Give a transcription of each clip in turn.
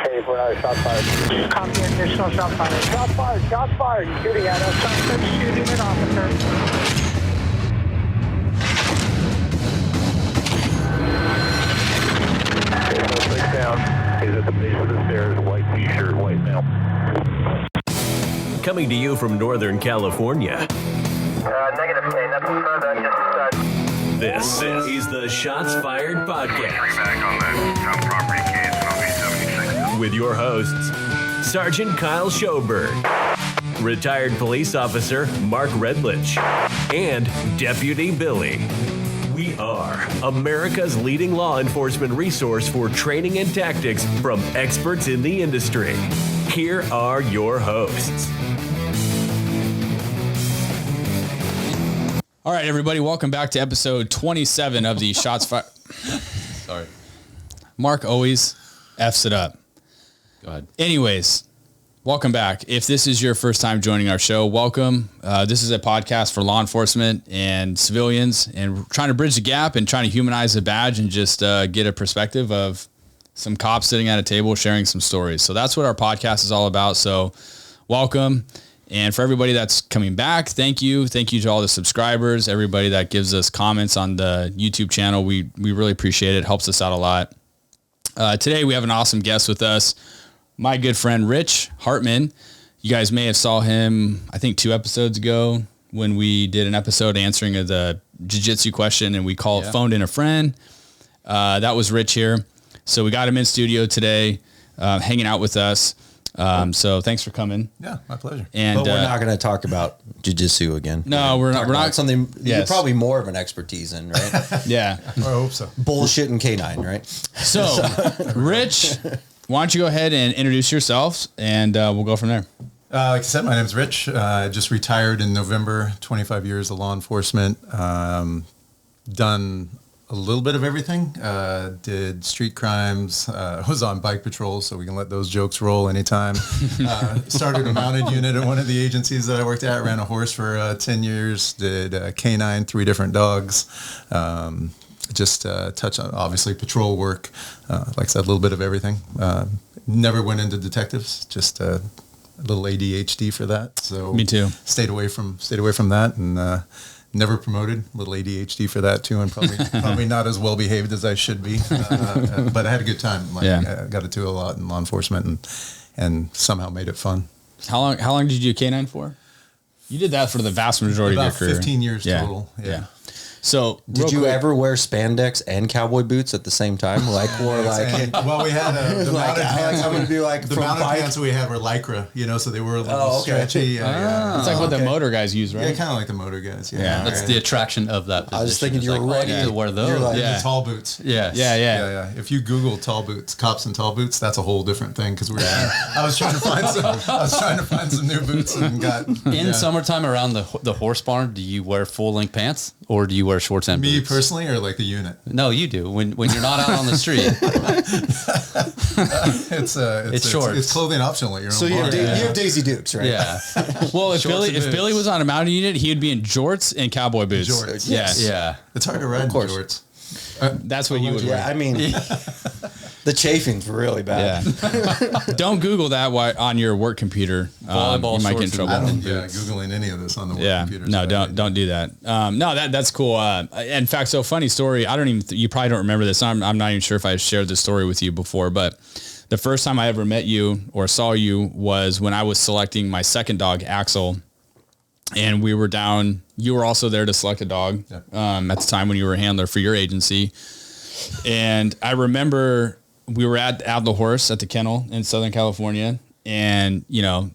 Hey, for another shot fired. Copy, additional shot fired. Shots fired. He's shooting at us. Suspect shooting an officer. Suspect down. He's at the base of the stairs. White t-shirt, white male. Coming to you from Northern California. Negative, nothing further. Just This is the Shots Fired Podcast. Back on that town property case, and I'll be 76. With your hosts, Sergeant Kyle Schoberg, retired police officer Mark Redlich, and Deputy Billy. We are America's leading law enforcement resource for training and tactics from experts in the industry. Here are your hosts. All right, everybody, welcome back to episode 27 of the Shots Fired. Sorry. Mark always F's it up. Go ahead. Anyways, welcome back. If this is your first time joining our show, welcome. This is a podcast for law enforcement and civilians, and we're trying to bridge the gap and trying to humanize the badge and just get a perspective of some cops sitting at a table sharing some stories. So that's what our podcast is all about. So welcome. And for everybody that's coming back, thank you. Thank you to all the subscribers, everybody that gives us comments on the YouTube channel. We really appreciate it. It helps us out a lot. Today we have an awesome guest with us, my good friend, Rich Hartman. You guys may have saw him, I think 2 episodes ago when we did an episode answering the jiu-jitsu question and we phoned in a friend. That was Rich here. So we got him in studio today, hanging out with us. So thanks for coming. Yeah, my pleasure. And But we're not going to talk about jiu-jitsu again. No, we're not. We're not something you're Yes. probably more of an expertise in, right? Yeah. I hope so. Bullshit and canine, right? So, Rich, why don't you go ahead and introduce yourself, and we'll go from there. Like I said, my name's Rich. I just retired in November, 25 years of law enforcement. Done a little bit of everything. Did street crimes. Was on bike patrol, so we can let those jokes roll anytime. Started a mounted unit at one of the agencies that I worked at. Ran a horse for 10 years. Did canine, 3 different dogs. Just touch on, obviously, patrol work. Like I said, a little bit of everything. Never went into detectives. Just a little ADHD for that. So Me too. Stayed away from that, and never promoted. A little ADHD for that too, and probably not as well behaved as I should be. But I had a good time. I got to do a lot in law enforcement, and somehow made it fun. How long did you do K9 for? You did that for the vast majority of your career. 15 years total. Yeah. So Did you ever wear spandex and cowboy boots at the same time? Well, we had the mounted pants. I'm going to be like The from mounted bike. pants we had were Lycra, so they were a little okay. stretchy. Yeah. It's like what the motor guys use, right? Yeah, kind of like the motor guys. Yeah. That's Right. the The attraction of that position. I was thinking is you were like, ready to wear those. You're like, Yeah. the tall boots. Yes. Yeah. If you Google tall boots, cops and tall boots, that's a whole different thing. Because I was trying to find some new boots and got In summertime around the horse barn, do you wear full length pants or do you wear shorts and Me boots? personally, or like the unit? No, you do. When you're not out on the street. It's shorts. It's clothing optional at your own So you bar. have Daisy Dukes, right? Yeah. Well, if Shorts and boots. Billy was on a mountain unit, he would be in jorts and cowboy boots. Jorts. Yeah. Yeah. It's hard to ride in course. shorts. That's what you would Yeah, wear. I mean, the chafing's really bad. Yeah. Don't Google that on your work computer. Volleyball you might get in shorts trouble. and Googling any of this on the work Yeah, computer. no, so don't do that. No, that's cool. In fact, so funny story. You probably don't remember this. I'm not even sure if I shared this story with you before, but the first time I ever met you or saw you was when I was selecting my second dog, Axel, and we were down. You were also there to select a dog at the time when you were a handler for your agency, and I remember we were at the horse at the kennel in Southern California. And,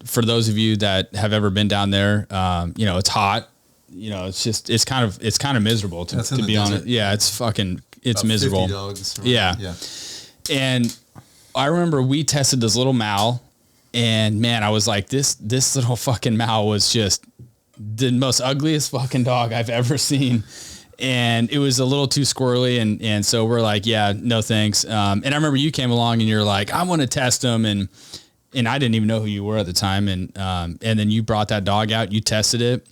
for those of you that have ever been down there, it's hot, it's kind of miserable to be honest. Yeah. It's miserable. 50 dogs. Yeah. And I remember we tested this little Mal, and man, I was like, this little fucking Mal was just the most ugliest fucking dog I've ever seen. And it was a little too squirrely. And so we're like, yeah, no thanks. And I remember you came along and you're like, I want to test him. And I didn't even know who you were at the time. And then you brought that dog out, you tested it.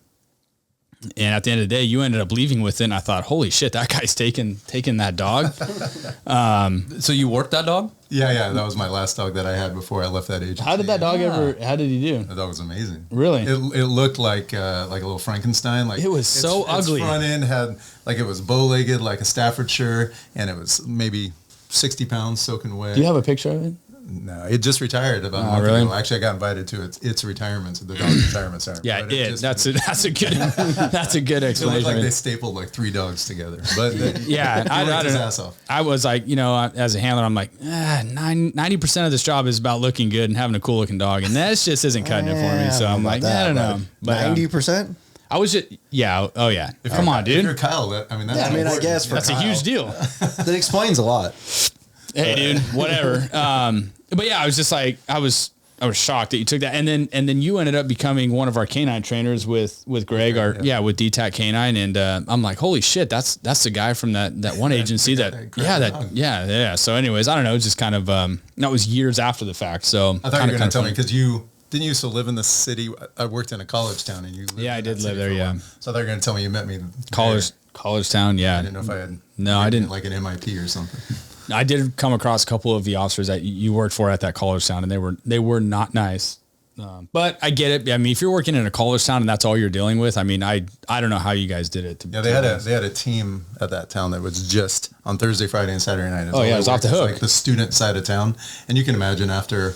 And at the end of the day, you ended up leaving with it. And I thought, holy shit, that guy's taking that dog. So you worked that dog? Yeah. That was my last dog that I had before I left that agency. How did that dog how did he do? The dog was amazing. Really? It looked like a little Frankenstein. Like it was so ugly. Its front end had, like, it was bow-legged like a Staffordshire, and it was maybe 60 pounds soaking wet. Do you have a picture of it? No, it just retired about a month ago. Actually, I got invited to its retirement, the dog's retirement ceremony. Yeah, that's a good that's a good It explanation. looked like they stapled like 3 dogs together. But yeah, I don't know. Ass off. I was like, as a handler, I'm like, 90% of this job is about looking good and having a cool looking dog, and that just isn't cutting it for me. So I'm like, I don't know. 90%. I was just, oh yeah. Come on, dude. If you're Kyle, that's I guess That's Kyle, a huge deal. That explains a lot. Hey, dude, whatever. But yeah, I was just like, I was shocked that you took that, and then you ended up becoming one of our canine trainers with Greg, with DTAC Canine, and I'm like, holy shit, that's the guy from that one agency that. So, anyways, I don't know, it's just kind of that was years after the fact. So I thought you were going to tell me because you didn't used to live in the city. I worked in a college town, and you lived I in did that live city there. for a Yeah, while. So I thought you were going to tell me you met me college town. Yeah, I didn't know if I had. No, I didn't. Like an MIP or something. I did come across a couple of the officers that you worked for at that college town, and they were not nice. But I get it. I mean, if you're working in a college town and that's all you're dealing with, I mean, I don't know how you guys did it. They had a team at that town that was just on Thursday, Friday, and Saturday night. It was off the hook. Like the student side of town, and you can imagine after,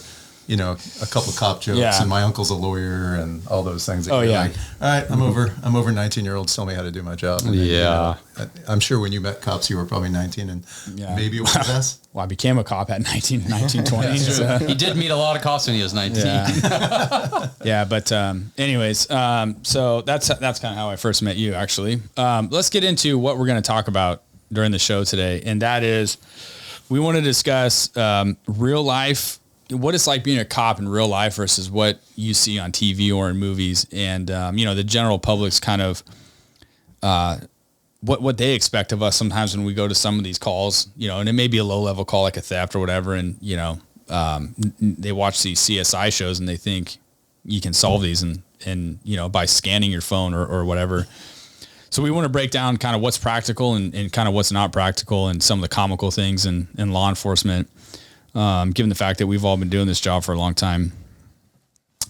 a couple cop jokes, and my uncle's a lawyer, and all those things. Like, all right, I'm over 19-year-olds. Tell me how to do my job. And then, I'm sure when you met cops, you were probably 19, and maybe it was the best. Well, I became a cop at 19, 20. So. He did meet a lot of cops when he was 19. Yeah, but anyways, so that's kind of how I first met you, actually. Let's get into what we're going to talk about during the show today, and that is we want to discuss real life, what it's like being a cop in real life versus what you see on TV or in movies, and the general public's kind of what they expect of us sometimes when we go to some of these calls, and it may be a low level call like a theft or whatever, and they watch these CSI shows and they think you can solve these and by scanning your phone or whatever. So we want to break down kind of what's practical and kind of what's not practical and some of the comical things in law enforcement. Given the fact that we've all been doing this job for a long time.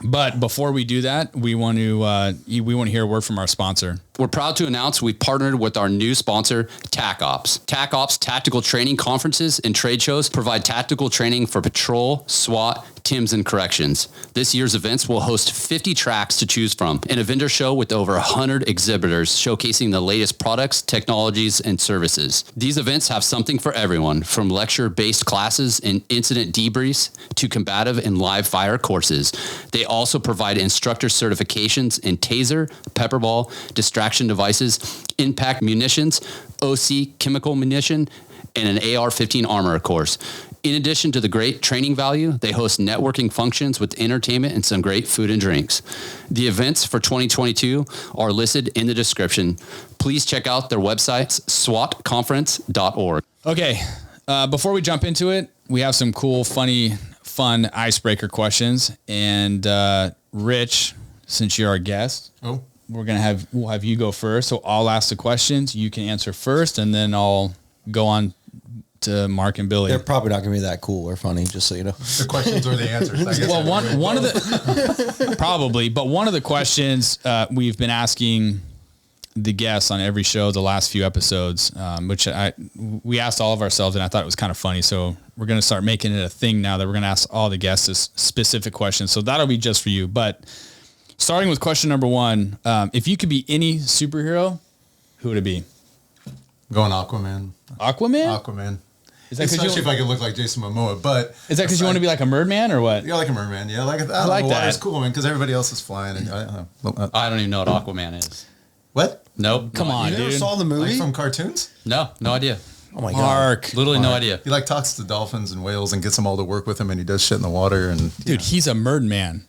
But before we do that, we want to hear a word from our sponsor. We're proud to announce we partnered with our new sponsor, TAC Ops. TAC Ops tactical training conferences and trade shows provide tactical training for patrol, SWAT, TIMS, and corrections. This year's events will host 50 tracks to choose from and a vendor show with over 100 exhibitors showcasing the latest products, technologies, and services. These events have something for everyone, from lecture-based classes and incident debriefs to combative and live fire courses. They also provide instructor certifications in taser, pepperball, distraction devices, impact munitions, OC chemical munition, and an AR-15 armor course. In addition to the great training value, they host networking functions with entertainment and some great food and drinks. The events for 2022 are listed in the description. Please check out their website, swatconference.org. Okay, before we jump into it, we have some cool, fun icebreaker questions. And Rich, since you're our guest, we'll have you go first. So I'll ask the questions, you can answer first, and then I'll go on to Mark and Billy. They're probably not going to be that cool or funny, just so you know. The questions or the answers. I guess well, one of the probably, but one of the questions we've been asking the guests on every show the last few episodes, which we asked all of ourselves, and I thought it was kind of funny. So we're going to start making it a thing now that we're going to ask all the guests this specific questions. So that'll be just for you. But starting with question number one, if you could be any superhero, who would it be? Going Aquaman. Aquaman? Is that especially if I could look like Jason Momoa, but is that because you want to be like a merman or what? Yeah, like a merman. Yeah, like I like that. Water's cool, man, because everybody else is flying. And I don't even know what Aquaman is. What? Nope. Come on, you dude. never saw the movie? Like from cartoons? No idea. Oh my God. Mark. Literally no idea. He talks to dolphins and whales and gets them all to work with him, and he does shit in the water. And dude, he's a merman.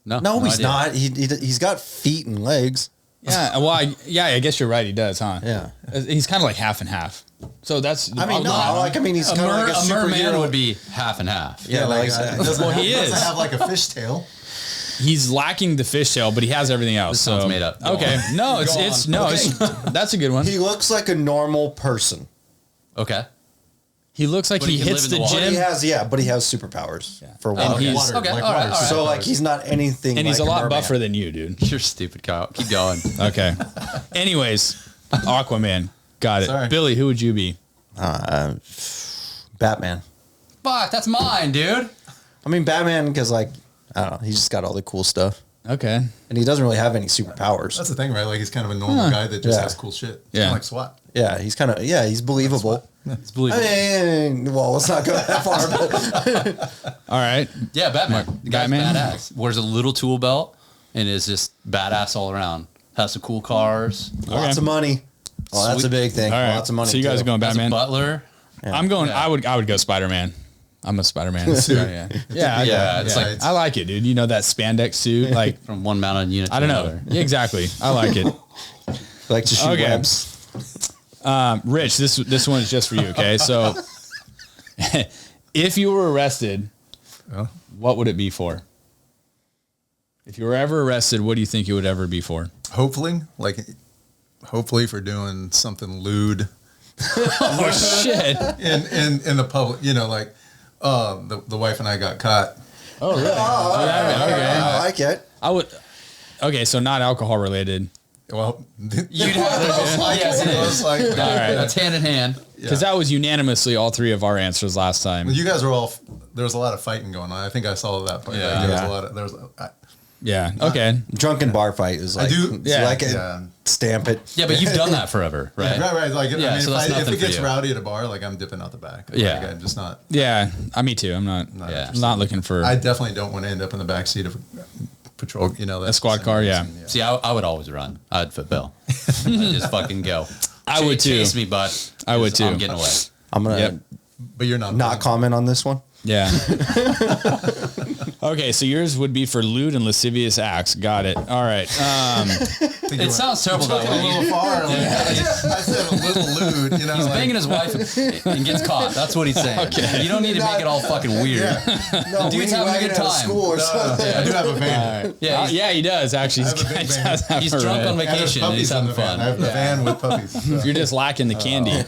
No, he's idea. not. He's got feet and legs. Yeah, well, I guess you're right. He does, huh? Yeah. He's kind of like half and half. So that's. He's kind of like a merman superhero. would be half and half. Yeah, he he doesn't is. have like a fishtail. He's lacking the fishtail, but he has everything else. This sounds so made up. Go Okay, on. no, it's that's a good one. He looks like a normal person. Okay. He looks like But he he can hits live the in the water. gym, But he has superpowers for And one. he's- Water, Okay, like all right, water. all right. So like he's not anything. and he's a like lot merman. buffer than you, dude. You're stupid, Kyle. Keep going. Okay. Anyways, Aquaman. Got it. Sorry. Billy, who would you be? Batman. Fuck, that's mine, dude. I mean Batman because like I don't know. He's just got all the cool stuff, Okay. and he doesn't really have any superpowers. That's the thing, right? Like he's kind of a normal guy that just Yeah. has cool shit. Yeah. Yeah. Like SWAT. Yeah, he's kind of he's believable. It's believable. I mean, well, let's not go that far. But All right. Yeah, Batman. The guy's Batman? badass. Wears a little tool belt and is just badass all around. Has some cool cars. lots of money. Oh, that's Sweet. a big thing. All right. Lots of money. So you guys too. are going Has a Batman. butler. I'm going. Yeah. I would go Spider-Man. I'm a Spider-Man. yeah. Yeah. Yeah, it's like I like it, dude. You know that spandex suit, like from one mounted unit to I don't know. another. Yeah, exactly. I like it. Like to shoot Okay. webs. Rich, this one is just for you. Okay, so if you were arrested, Oh. what would it be for? If you were ever arrested, what do you think it would ever be for? Hopefully for doing something lewd Oh shit! in the public. You know, like the wife and I got caught. Oh really? I like it. I would. Okay, so not alcohol related, Well, You'd have to. Yes, it is. like, All right. That's hand in hand. because that was unanimously all three of our answers last time. you guys were all. There was a lot of fighting going on. I think I saw that part. Yeah. Like, there was Yeah. a lot of. There was. Yeah. Okay. Drunken bar fight is like do- it's yeah. like it, Yeah. stamp it. Yeah, but you've done that forever, right? Right. Like, Yeah, I mean, so that's if nothing it gets for you. rowdy at a bar, like I'm dipping out the back. Yeah. Like, I'm just not. Yeah. Me too. I'm not. Yeah. I'm not looking for. I definitely don't want to end up in the back seat of a patrol. You know, that A squad car, yeah. See, I would always run. I'd fit Bill. I'd just fucking go. I would too. Chase me, bud. I would too. I'm getting away. I'm gonna Yep. But you're not. not comment on this one. Yeah. Okay, so yours would be for lewd and lascivious acts. Got it. All right. It sounds terrible though. a little far. Like, I said a little lewd. You know, He's like, banging his wife and gets caught. That's what he's saying. You don't need to make it all fucking weird. No, dude's weed having a wagon good at time. school or something. I do have a van. Yeah, Yeah, he does actually. I have a big van. He's drunk on And there's vacation and he's puppies in having the van. fun. I have the van with puppies. So. You're just lacking the candy.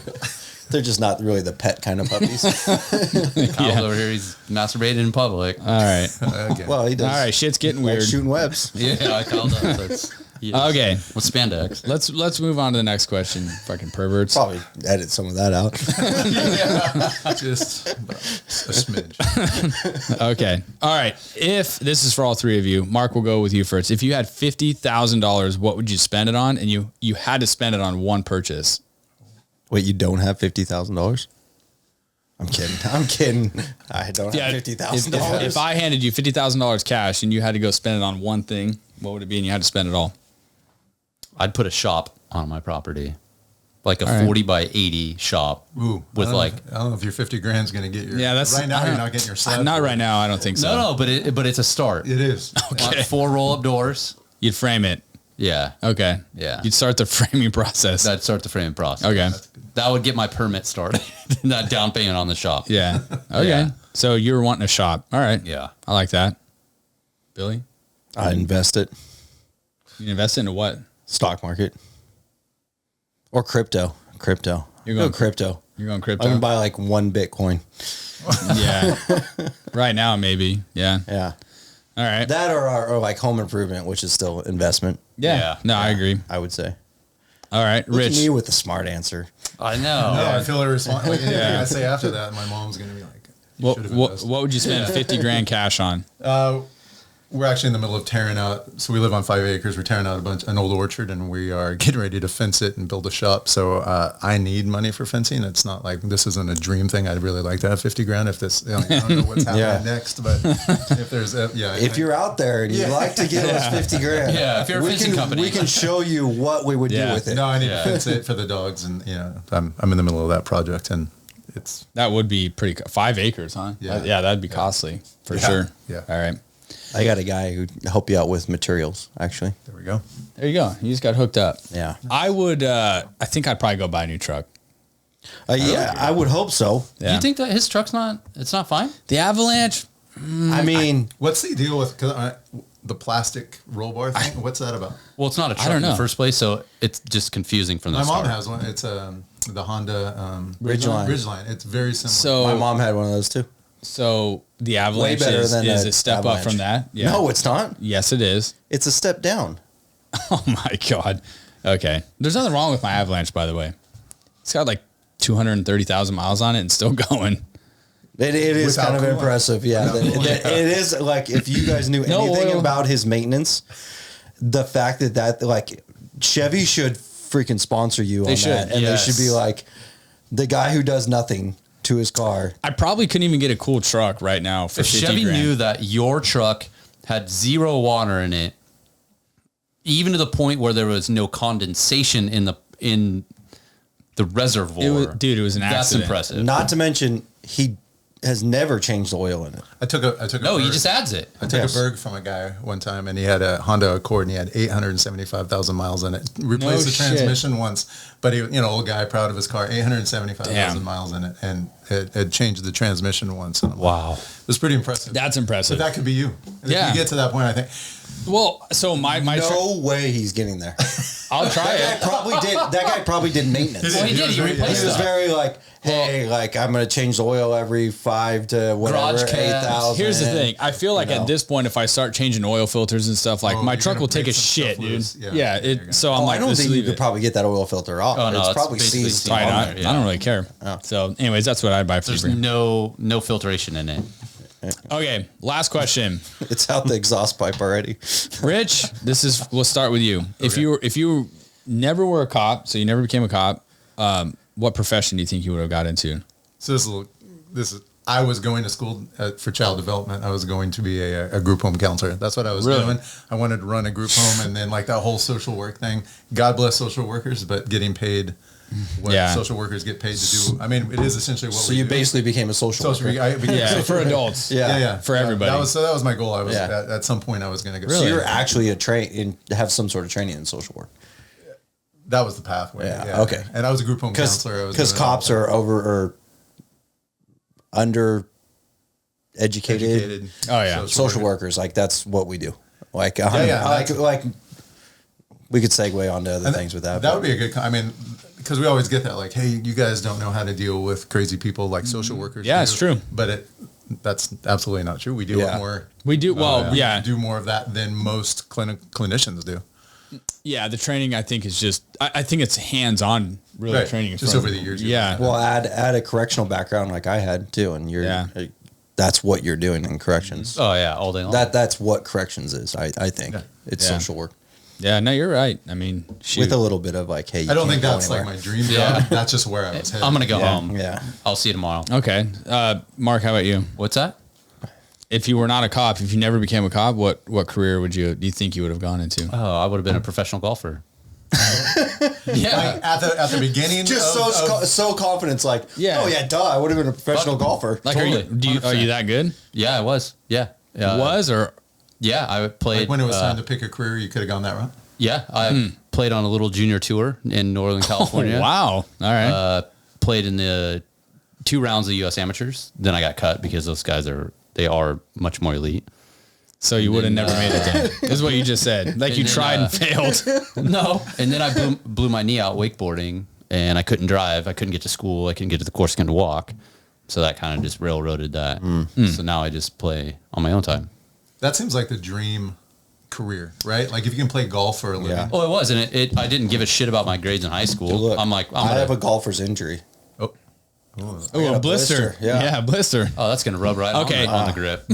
They're just not really the pet kind of puppies. Kyle's over here. He's masturbating in public. All right. Okay. Well, he does. All right. Shit's getting Like weird. shooting webs. Yeah, Kyle does. That's, Okay. With spandex. Let's move on to the next question. Fucking perverts. Probably edit some of that out. Just about a smidge. Okay. All right. If this is for all three of you, Mark, will go with you first. If you had $50,000, what would you spend it on? And you had to spend it on one purchase. Wait, you don't have $50,000? I'm kidding. I'm kidding. I don't have If, $50,000. if I handed you $50,000 cash and you had to go spend it on one thing, what would it be? And you had to spend it all. I'd put a shop on my property, like a All right. 40 by 80 shop Ooh, with I don't know if your 50 grand is going to get your. Yeah, that's right now. You're not getting your slab. Not for it. right now. I don't think so. No, but it's a start. It is. Okay. 4 roll up doors. You'd frame it. Yeah, Okay. Yeah. You'd start the framing process. that'd start the framing process. Okay. That would get my permit started. That down payment on the shop. Yeah. Okay. Yeah. So you're wanting a shop. All right. Yeah. I like that. Billy, I invest it. you invest into what? Stock market. Or crypto. Crypto. You're Go going crypto. You're going I'm crypto. going to buy like one Bitcoin. Yeah. Right now, maybe. Yeah. Yeah. All right. That or like home improvement, which is still investment, Yeah. Yeah. No, I agree. I would say. All right. Look at Rich. me with the smart answer. I know. No, I feel irresponsible. Like, anything Yeah. I say after that, my mom's going to be like, "You should have What invested." would you spend 50 grand cash on? We're actually in the middle of tearing out. So we live on 5 acres. We're tearing out an old orchard, and we are getting ready to fence it and build a shop. So I need money for fencing. It's not like this isn't a dream thing. I'd really like to have 50 grand. If this, I don't know what's happening Yeah. next, but if there's, If you're out there and you'd like to give us 50 grand, Yeah, if you're a fencing company. we can show you what we would Yeah. do with it. no, I need Yeah. to fence it for the dogs, and I'm in the middle of that project, and it's That would be pretty. 5 acres, huh? Yeah. Yeah. That'd be costly for Yeah. sure. Yeah. All right. I got a guy who help you out with materials, actually. there we go. There you go. You just got hooked up. Yeah. I would. I think I'd probably go buy a new truck. Yeah, I would hope so. Yeah. You think that his truck's it's not fine? the Avalanche? I mean, What's the deal with? Cause the plastic roll bar thing. What's that about? Well, it's not a truck don't in the know. first place, so it's just confusing from the My start. mom has one. It's the Honda Ridgeline. Ridgeline. It's very similar. So My mom had one of those too. So the Avalanche better is, than is a a step Avalanche. up from that. Yeah. No, it's not. Yes, it is. It's a step down. Oh my God. Okay. There's nothing wrong with my Avalanche, by the way. It's got like 230,000 miles on it and still going. It is Without kind of coolant. impressive. Yeah. It is like, if you guys knew No anything oil. about his maintenance, the fact that like Chevy should freaking sponsor you on They should, that. And yes. they should be like the guy who does nothing to his car. I probably couldn't even get a cool truck right now for If 50 Chevy grand. knew that your truck had 0 water in it, even to the point where there was no condensation in the reservoir, It was an that's accident. impressive. Not to mention, he has never changed the oil in it. I took a No, he Berg. just adds it. I took Yes. a Berg from a guy one time, and he had a Honda Accord, and he had 875,000 miles in it. Replaced No the shit. transmission once, but he, old guy, proud of his car, 875,000 Damn. miles in it, and it changed the transmission once. And Wow. it was pretty impressive. That's But impressive. that could be you. Yeah. If you get to that point, I think. Well, so my No way he's getting there. I'll try That it. guy probably did maintenance. Well, he did. He He replaced was stuff. very like, hey, like I'm gonna change the oil every 5 to whatever, Garage cabs. 8,000. Here's the thing. I feel like You know. at this point, if I start changing oil filters and stuff, like Oh, my you're truck gonna will take a break some shit, stuff dude. loose. Yeah. Yeah, you're gonna- So I'm Oh, like, I don't let's think you leave could it. probably get that oil filter off. Oh, no, it's it's probably basically seized. seized. Probably not. on there, yeah. I don't really care. So, anyways, that's what I'd buy for There's free. no filtration in it. Okay, last question. It's out the exhaust pipe already. Rich, we'll start with you. If you never were a cop, so you never became a cop, what profession do you think you would have got into? So this is. I was going to school for child development. I was going to be a group home counselor. That's what I was Really? doing. I wanted to run a group home, and then like that whole social work thing. God bless social workers, but getting paid what Yeah. social workers get paid to do. I mean, it is essentially what So we you do. basically became a social worker. Yeah, for adults. Yeah. For everybody. That was my goal. I was Yeah. at some point I was going to go. So Really? you're actually have some sort of training in social work. That was the pathway. Yeah, okay. And I was a group home counselor. Because cops are under educated Oh, yeah. social workers. Like that's what we do. Like, yeah, like we could segue on to other things with that. That would be a good. I mean, because we always get that, like, hey, you guys don't know how to deal with crazy people like social workers. Yeah, do. it's true. But that's absolutely not true. We deal with more. We do, well, yeah. do more of that than most clinicians do. Yeah, the training I think is just I think it's hands-on really Right. training. Just over the years, you've Yeah. learned well, add a correctional background like I had too, and that's what you're doing in corrections. Oh yeah, all day long. That's what corrections is. I think it's Yeah. social work Yeah, no, you're right. I mean, shoot. with a little bit of like, hey, you I don't can't think go that's like anywhere. my dream job. Yeah. That's just where I was headed. I'm gonna go home. Yeah. I'll see you tomorrow. Okay. Mark, how about you? What's that? If you were not a cop, if you never became a cop, what career do you think you would have gone into? Oh, I would have been a professional golfer. Yeah. Like at the beginning, Just so confident, like, Yeah. oh yeah, duh, I would have been a professional golfer. Like, Totally. are you that good? Yeah, I was. Yeah. Was or Yeah, I played. like when it was time to pick a career, you could have gone that route. Yeah, I played on a little junior tour in Northern California. wow. All right. Played in the 2 rounds of U.S. amateurs. Then I got cut because those guys are much more elite. So you would have then, never made it then. This is what you just said. Like you then, tried and failed. No, and then I blew my knee out wakeboarding, and I couldn't drive. I couldn't get to school. I couldn't get to the course. I couldn't walk. So that kind of just railroaded that. So now I just play on my own time. That seems like the dream career, right? Like if you can play golf for a living. Yeah. Well, it was, and I didn't give a shit about my grades in high school. Look, I'm like, I have a golfer's injury. Oh, Oh, got a a blister. blister, yeah. Yeah, blister. oh, that's gonna rub right Okay. on the grip.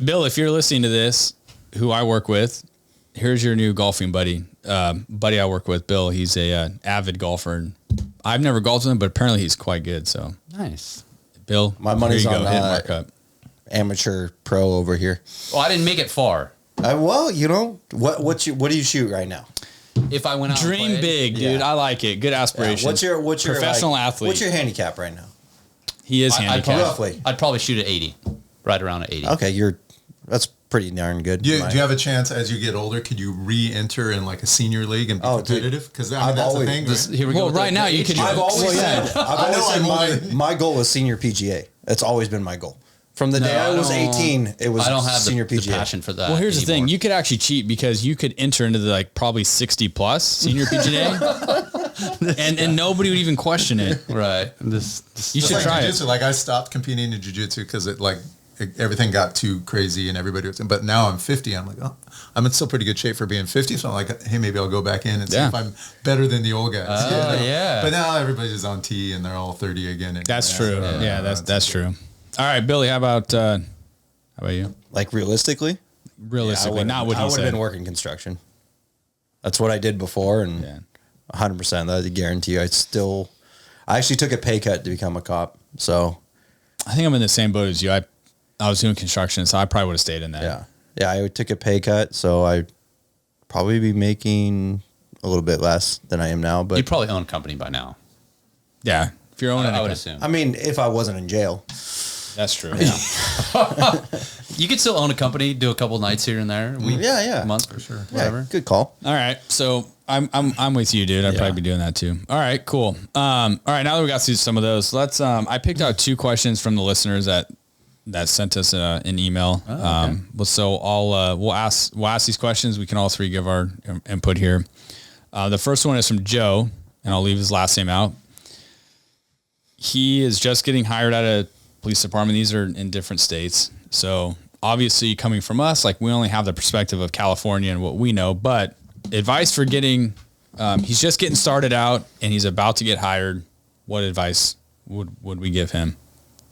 Bill, if you're listening to this, who I work with, here's your new golfing buddy. Buddy I work with, Bill, he's a avid golfer. And I've never golfed with him, but apparently he's quite good. So, Nice. Bill, My money's here you on, go. Hit Mark up. Amateur pro over here. Well, I didn't make it far. Well, what do you shoot right now? If I went out, and Dream played, big, dude. Yeah. I like it. Good aspiration. What's your professional like, athlete? What's your handicap right now? He is I'd handicapped. Roughly. probably shoot at 80, right around at 80. Okay, that's pretty darn good. do you have a chance as you get older? Could you re-enter in like a senior league and be Oh, dude. competitive? Because I mean, I've that's always- the thing. This, right? here we go. Well, with right the now you age could- jokes. I've always I said know I'm my goal is senior PGA. That's always been my goal. From the No, day I was don't- 18, it was I don't have senior the PGA. passion for that. Well, here's the thing. anymore. You could actually cheat because you could enter into the like probably 60 plus senior PGA and nobody would even question it. Right. This You should It's like try it. jiu-jitsu. Like I stopped competing in jiu-jitsu because everything got too crazy and everybody was, but now I'm 50. I'm like, oh, I'm in still pretty good shape for being 50. So I'm like, hey, maybe I'll go back in and see Yeah. if I'm better than the old guys. Oh, yeah. But now everybody's on T and they're all 30 again. That's Yeah, true. so, Yeah, that's true. All right, Billy, how about you? Like realistically, Realistically, not what I he would have said. been working construction. That's what I did before, and Yeah. 100%. That's a guarantee. I actually took a pay cut to become a cop. So I think I'm in the same boat as you. I was doing construction, so I probably would have stayed in that. yeah, I took a pay cut, so I'd probably be making a little bit less than I am now. But You probably own a company by now. Yeah. If you're owning I would it, assume. I mean, if I wasn't in jail, that's true. You could still own a company, do a couple nights here and there. Yeah. A month for sure. yeah, Whatever. good call. All right. So I'm with you, dude. I'd Yeah. probably be doing that too. All right, cool. All right. Now that we got through some of those, let's, I picked out 2 questions from the listeners that sent us an email. So we'll ask these questions. We can all 3 give our input here. The first one is from Joe, and I'll leave his last name out. He is just getting hired at a police department. These are in different states. So obviously coming from us, like we only have the perspective of California and what we know, but advice for getting, he's just getting started out and he's about to get hired. What advice would we give him?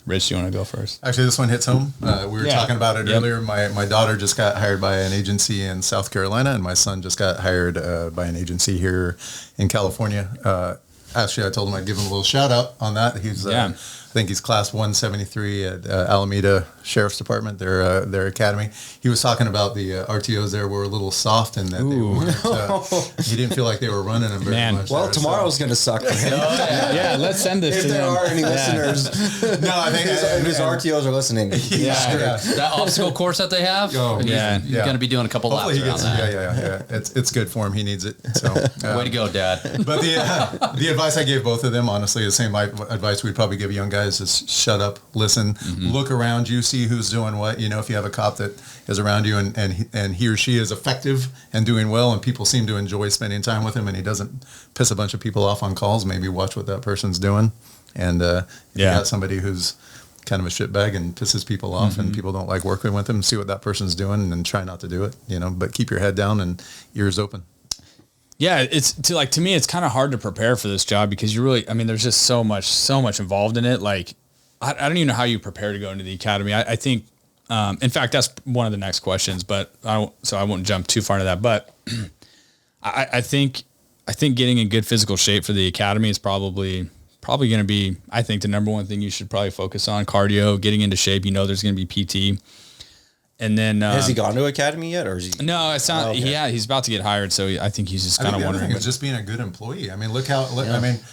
Rich, do you want to go first? Actually, this one hits home. We were Yeah. talking about it Yep. earlier. My daughter just got hired by an agency in South Carolina, and my son just got hired by an agency here in California. Actually, I told him I'd give him a little shout out on that. He's, I think he's class 173 at Alameda Sheriff's Department, their academy. He was talking about the RTOs there were a little soft and that they weren't, he didn't feel like they were running them very Man. much. Well, there, so- tomorrow's going to suck for him. Yeah, let's send this If to there them. are any listeners, No, I think if his RTOs are listening, yeah. That obstacle course that they have, Oh, yeah. you're going to be doing a couple Hopefully laps he around gets that. yeah. It's good for him. He needs it. So Way to go, Dad. But the advice I gave both of them, honestly, the same advice we'd probably give young guys is shut up, listen, look around you, see who's doing what. You know, if you have a cop that is around you and he or she is effective and doing well and people seem to enjoy spending time with him and he doesn't piss a bunch of people off on calls, maybe watch what that person's doing. And if you got somebody who's kind of a shitbag and pisses people off and people don't like working with them, see what that person's doing and try not to do it, you know, but keep your head down and ears open. Yeah, to me, it's kind of hard to prepare for this job because there's just so much involved in it. Like, I don't even know how you prepare to go into the academy. I think, in fact, that's one of the next questions, but I won't jump too far into that. But I think getting in good physical shape for the academy is probably going to be, I think, the number one thing you should probably focus on: cardio, getting into shape. You know, there's going to be PT. And then has he gone to academy yet, or is he? No, it's not. okay. Yeah, he's about to get hired, so I think he's just I kind think of the other wondering. thing is just being a good employee. I mean, how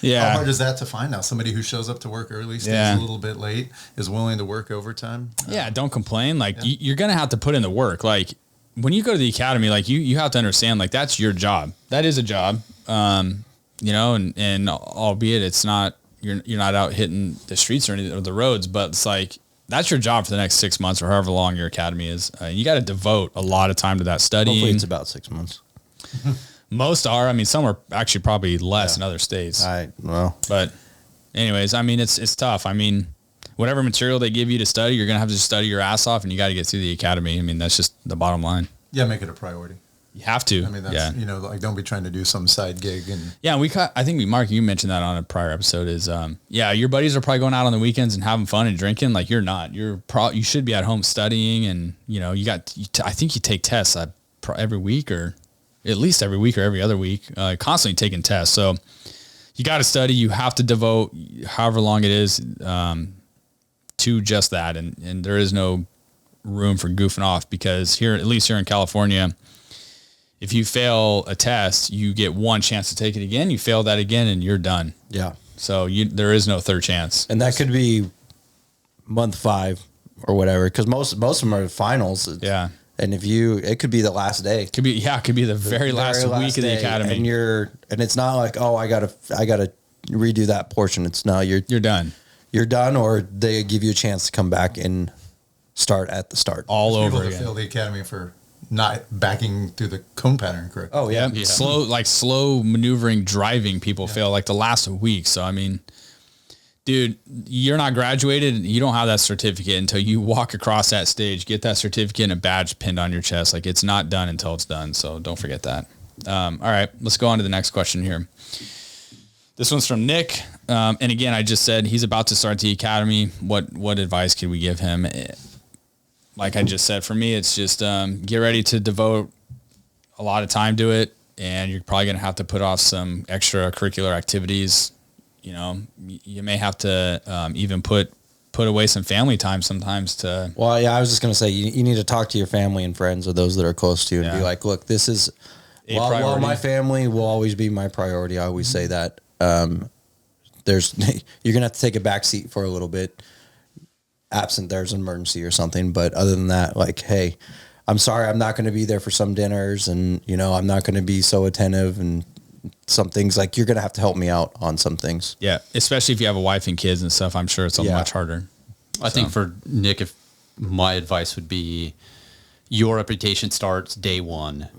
Yeah. hard is that to find now? Somebody who shows up to work early, stays Yeah. a little bit late, is willing to work overtime. Yeah, don't complain. Like you're gonna have to put in the work. Like when you go to the academy, like you have to understand, like that's your job. That is a job. You know, and albeit it's not you're not out hitting the streets or anything or the roads, but it's like that's your job for the next 6 months or however long your academy is. You got to devote a lot of time to that studying. Hopefully, it's about 6 months. Most are. I mean, some are actually probably less in other states. Well, But anyways, I mean, it's tough. I mean, whatever material they give you to study, you're going to have to study your ass off and you got to get through the academy. I mean, that's just the bottom line. Yeah, make it a priority. You have to. I mean, that's, you know, like don't be trying to do some side gig and Yeah, I think Mark, you mentioned that on a prior episode is, your buddies are probably going out on the weekends and having fun and drinking. Like you're not, you should be at home studying and, you know, I think you take tests every week or at least every week or every other week, constantly taking tests. So you got to study, you have to devote however long it is, to just that. And there is no room for goofing off because at least here in California, if you fail a test, you get one chance to take it again. You fail that again and you're done. yeah. So there is no third chance. And that could be month 5 or whatever, because most of them are finals. Yeah. And it could be the last day. It could be the very last week of the day, academy. And it's not like, oh, I gotta redo that portion. It's now you're You're done. done, or they give you a chance to come back in start at the start. all People over that again. fail the academy for not backing through the cone pattern correctly. Oh yeah. Yeah. Slow maneuvering driving people fail like the last week. So, I mean, dude, you're not graduated. You don't have that certificate until you walk across that stage, get that certificate and a badge pinned on your chest. Like it's not done until it's done. So don't forget that. All right, let's go on to the next question here. This one's from Nick. And again, I just said he's about to start the academy. What advice could we give him? Like I just said, for me, it's just get ready to devote a lot of time to it. And you're probably going to have to put off some extracurricular activities. You know, you may have to even put away some family time sometimes to. Well, yeah, I was just going to say, you need to talk to your family and friends or those that are close to you and be like, look, this is, while my family will always be my priority. I always say that. You're going to have to take a back seat for a little bit, absent there's an emergency or something. But other than that, like, hey, I'm sorry, I'm not going to be there for some dinners and, you know, I'm not going to be so attentive and some things like you're going to have to help me out on some things. Yeah. Especially if you have a wife and kids and stuff, I'm sure it's much harder. I think for Nick, if my advice would be your reputation starts day one.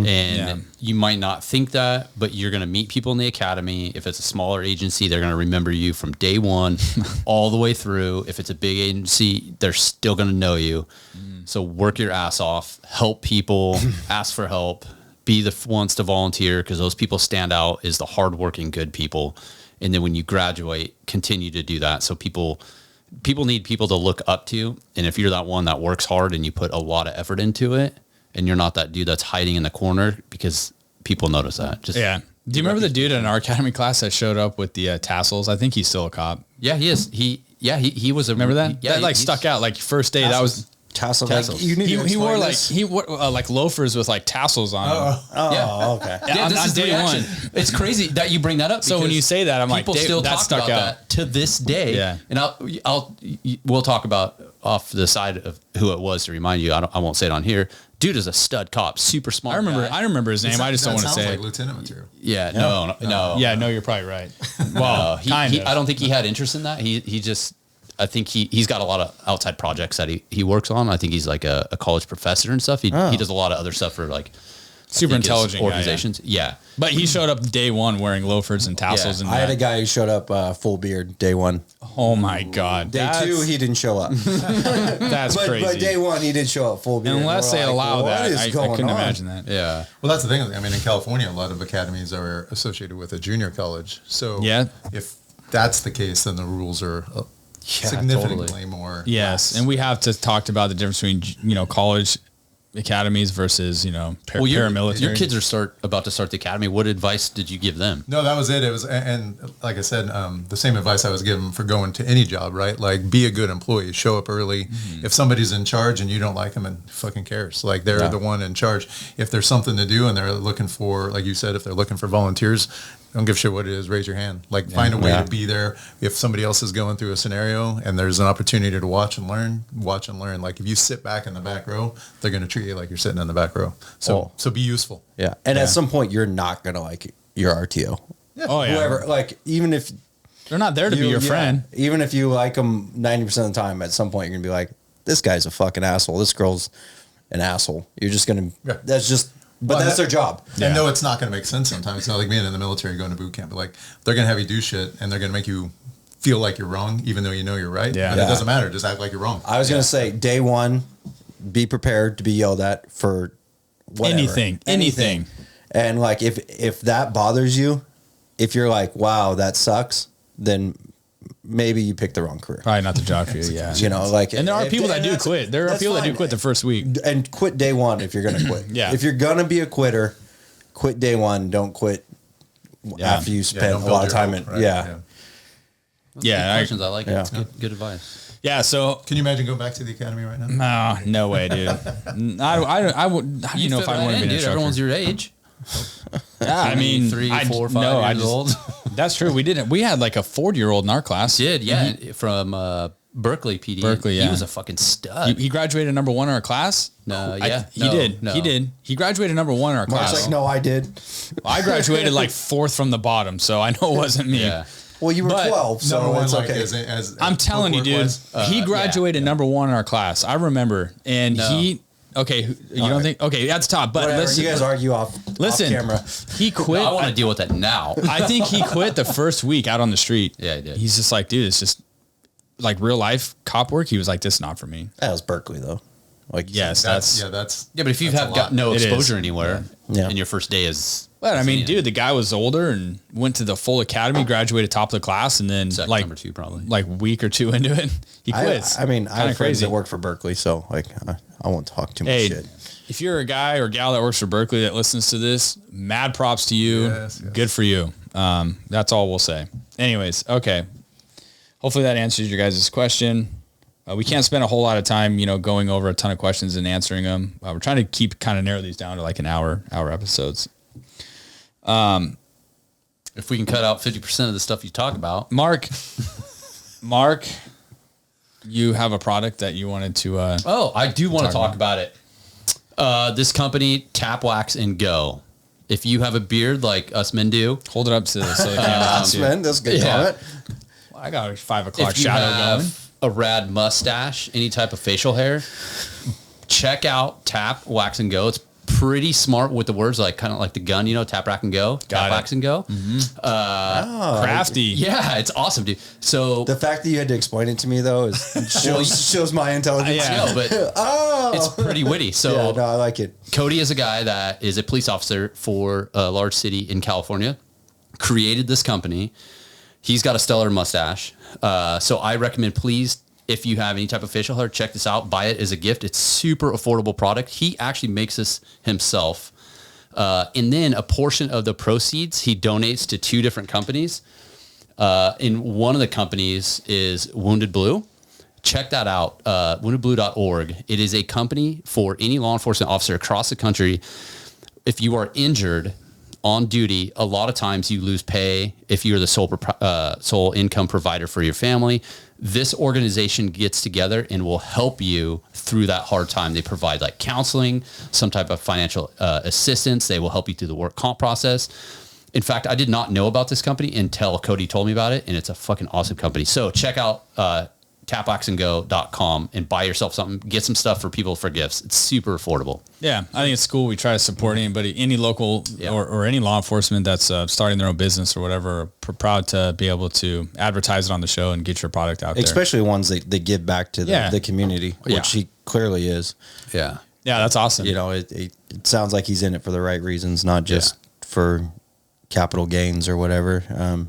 And you might not think that, but you're going to meet people in the academy. If it's a smaller agency, they're going to remember you from day one all the way through. If it's a big agency, they're still going to know you. So work your ass off, help people, ask for help, be the ones to volunteer because those people stand out as the hardworking, good people. And then when you graduate, continue to do that. So people need people to look up to. And if you're that one that works hard and you put a lot of effort into it and you're not that dude that's hiding in the corner, because people notice that. Just Do you remember the dude in our academy class that showed up with the tassels? I think he's still a cop. Yeah, he is. He was a, Remember that? Yeah, that like stuck out like first day. That was Tassels. Tassels. Like, you need to he wore explain like this. he wore like loafers with like tassels on them. Oh, okay. Yeah, this on is the day reaction. one. It's crazy that you bring that up. So when because you say that, I'm like, people Dave, still that talk stuck about out. that to this day. Yeah. And we'll talk about off the side of who it was to remind you. I won't say it on here. Dude is a stud cop, super smart. I remember his name. I just don't want to say like it. lieutenant material. Yeah, no. Yeah, no, you're probably right. Well, I don't think he had interest in that. He just, I think he's got a lot of outside projects that he works on. I think he's like a college professor and stuff. He does a lot of other stuff for like super intelligent organizations. Yeah. But he showed up day one wearing loafers and tassels. Yeah. And I had a guy who showed up full beard day one. Oh my God. Day two, he didn't show up. That's crazy. But day one, he did show up full beard. Unless We're they like, allow what that, is I going couldn't on? imagine that. Yeah. Well, that's the thing. I mean, in California, a lot of academies are associated with a junior college. So if that's the case, then the rules are significantly totally. more. Yes, lax. and we have to talk about the difference between college academies versus paramilitary. Your kids are about to start the academy. What advice did you give them? No, that was it. It was, and like I said, the same advice I was given for going to any job, right? Like, be a good employee, show up early. Mm-hmm. If somebody's in charge and you don't like them, and fucking cares, like they're the one in charge. If there's something to do and they're looking for, like you said, if they're looking for volunteers, don't give a shit what it is. Raise your hand. Like, find a way to be there. If somebody else is going through a scenario and there's an opportunity to watch and learn. Like, if you sit back in the back row, they're going to treat you like you're sitting in the back row. So be useful. Yeah. And at some point, you're not going to like your RTO. Oh yeah, Whoever, like, even if they're not there to be your friend. Even if you like them 90% of the time, at some point, you're going to be like, this guy's a fucking asshole. This girl's an asshole. You're just going to, but that's their job. And no, it's not going to make sense sometimes. It's not like being in the military, going to boot camp. But like, they're going to have you do shit, and they're going to make you feel like you're wrong, even though you know you're right. Yeah. And it doesn't matter. Just act like you're wrong. I was going to say, day one, be prepared to be yelled at for whatever. Anything. And like, if that bothers you, if you're like, wow, that sucks, then maybe you picked the wrong career. Probably not the job for you. Yeah. You know, like, And there are if- people that and do that's- quit. There are that's people that do fine. quit the first week. And quit day one if you're going to quit. Yeah. If you're going to be a quitter, quit day one. Don't quit after you spend don't a build lot of your time hope, in. right? Yeah. Yeah, Questions. I like it. Yeah. It's good advice. Yeah. So Can you imagine going back to the academy right now? no way, dude. I would. How do you know if I want to be an dude. instructor? Everyone's your age. Yeah, I mean, 3, I- 4, 5 no, I years just- old. That's true. We didn't. We had like a 40-year-old in our class. Did yeah from Berkeley PD. Berkeley, He yeah. was a fucking stud. He graduated number one in our class. No, He did. No. He did. He graduated number one in our Mark's class. like, no, I did. I graduated like fourth from the bottom, so I know it wasn't me. Yeah. Well, you were But 12, so Number one, it's like, okay. as I'm telling you, dude, footwork-wise. he graduated number one in our class. I remember. And you don't right. think, okay, that's top. But Whatever, listen, you guys argue off camera. he quit. I want to deal with that now. I think he quit the first week out on the street. Yeah, he did. He's just like, dude, it's just like real life cop work. He was like, this is not for me. That was Berkeley, though. Like, Yes, that's. Yeah, but if you that's a have lot. got no It is. exposure anywhere, Yeah. and your first day is. But I mean, Yeah. dude, the guy was older and went to the full academy, graduated top of the class, and then Second like number two, probably. like week or two into it, he quits. I mean, I Kinda have friends that work for Berkeley, so like, I won't talk too much Hey, shit. if you're a guy or gal that works for Berkeley that listens to this, mad props to you. Yes. Good for you. That's all we'll say. Anyways, okay. Hopefully that answers your guys' question. We can't spend a whole lot of time, going over a ton of questions and answering them. We're trying to kind of narrow these down to like an hour episodes. If we can cut out 50% of the stuff you talk about. Mark, you have a product that you wanted to. Oh, I do want to Talk talk about it. This company, Tap Wax and Go. If you have a beard like us men do, Hold it up so the camera can see it. Man, that's a good yeah. comment. I got a 5 o'clock if you shadow have going. a rad mustache, any type of facial hair, check out Tap Wax and Go. It's pretty smart with the words, like kind of like the gun, tap, rack, and go. Tap, it. wax, and go. Crafty. Yeah, it's awesome, dude. So The fact that you had to explain it to me though shows my intelligence. Yeah. no, but it's pretty witty. So Yeah, no, I like it. Cody is a guy that is a police officer for a large city in California, created this company. He's got a stellar mustache. So I recommend, please, if you have any type of facial hair, check this out. Buy it as a gift. It's super affordable product. He actually makes this himself. And then a portion of the proceeds he donates to 2 different companies. And one of the companies is Wounded Blue. Check that out, woundedblue.org. It is a company for any law enforcement officer across the country. If you are injured on duty, a lot of times you lose pay if you're the sole income provider for your family. This organization gets together and will help you through that hard time. They provide like counseling, some type of financial assistance. They will help you through the work comp process. In fact, I did not know about this company until Cody told me about it, and it's a fucking awesome company. So check out tapwaxandgo.com and buy yourself something. Get some stuff for people for gifts. It's super affordable. Yeah, I think it's cool. We try to support anybody, any local or any law enforcement that's starting their own business or whatever. Proud to be able to advertise it on the show and get your product out there. Especially ones that give back to the community, which he clearly is. Yeah. Yeah, that's awesome. It sounds like he's in it for the right reasons, not just for capital gains or whatever.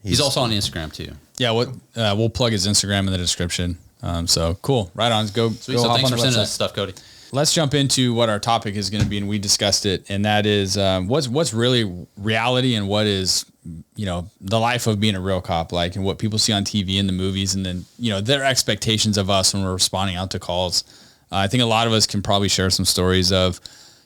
He's also on Instagram too. Yeah, we'll plug his Instagram in the description. So cool. Right on. Go Sweet. go So hop thanks on for the sending website. us stuff, Cody. Let's jump into what our topic is going to be, and we discussed it, and that is what's really reality and what is the life of being a real cop like, and what people see on TV and the movies, and then their expectations of us when we're responding out to calls. I think a lot of us can probably share some stories of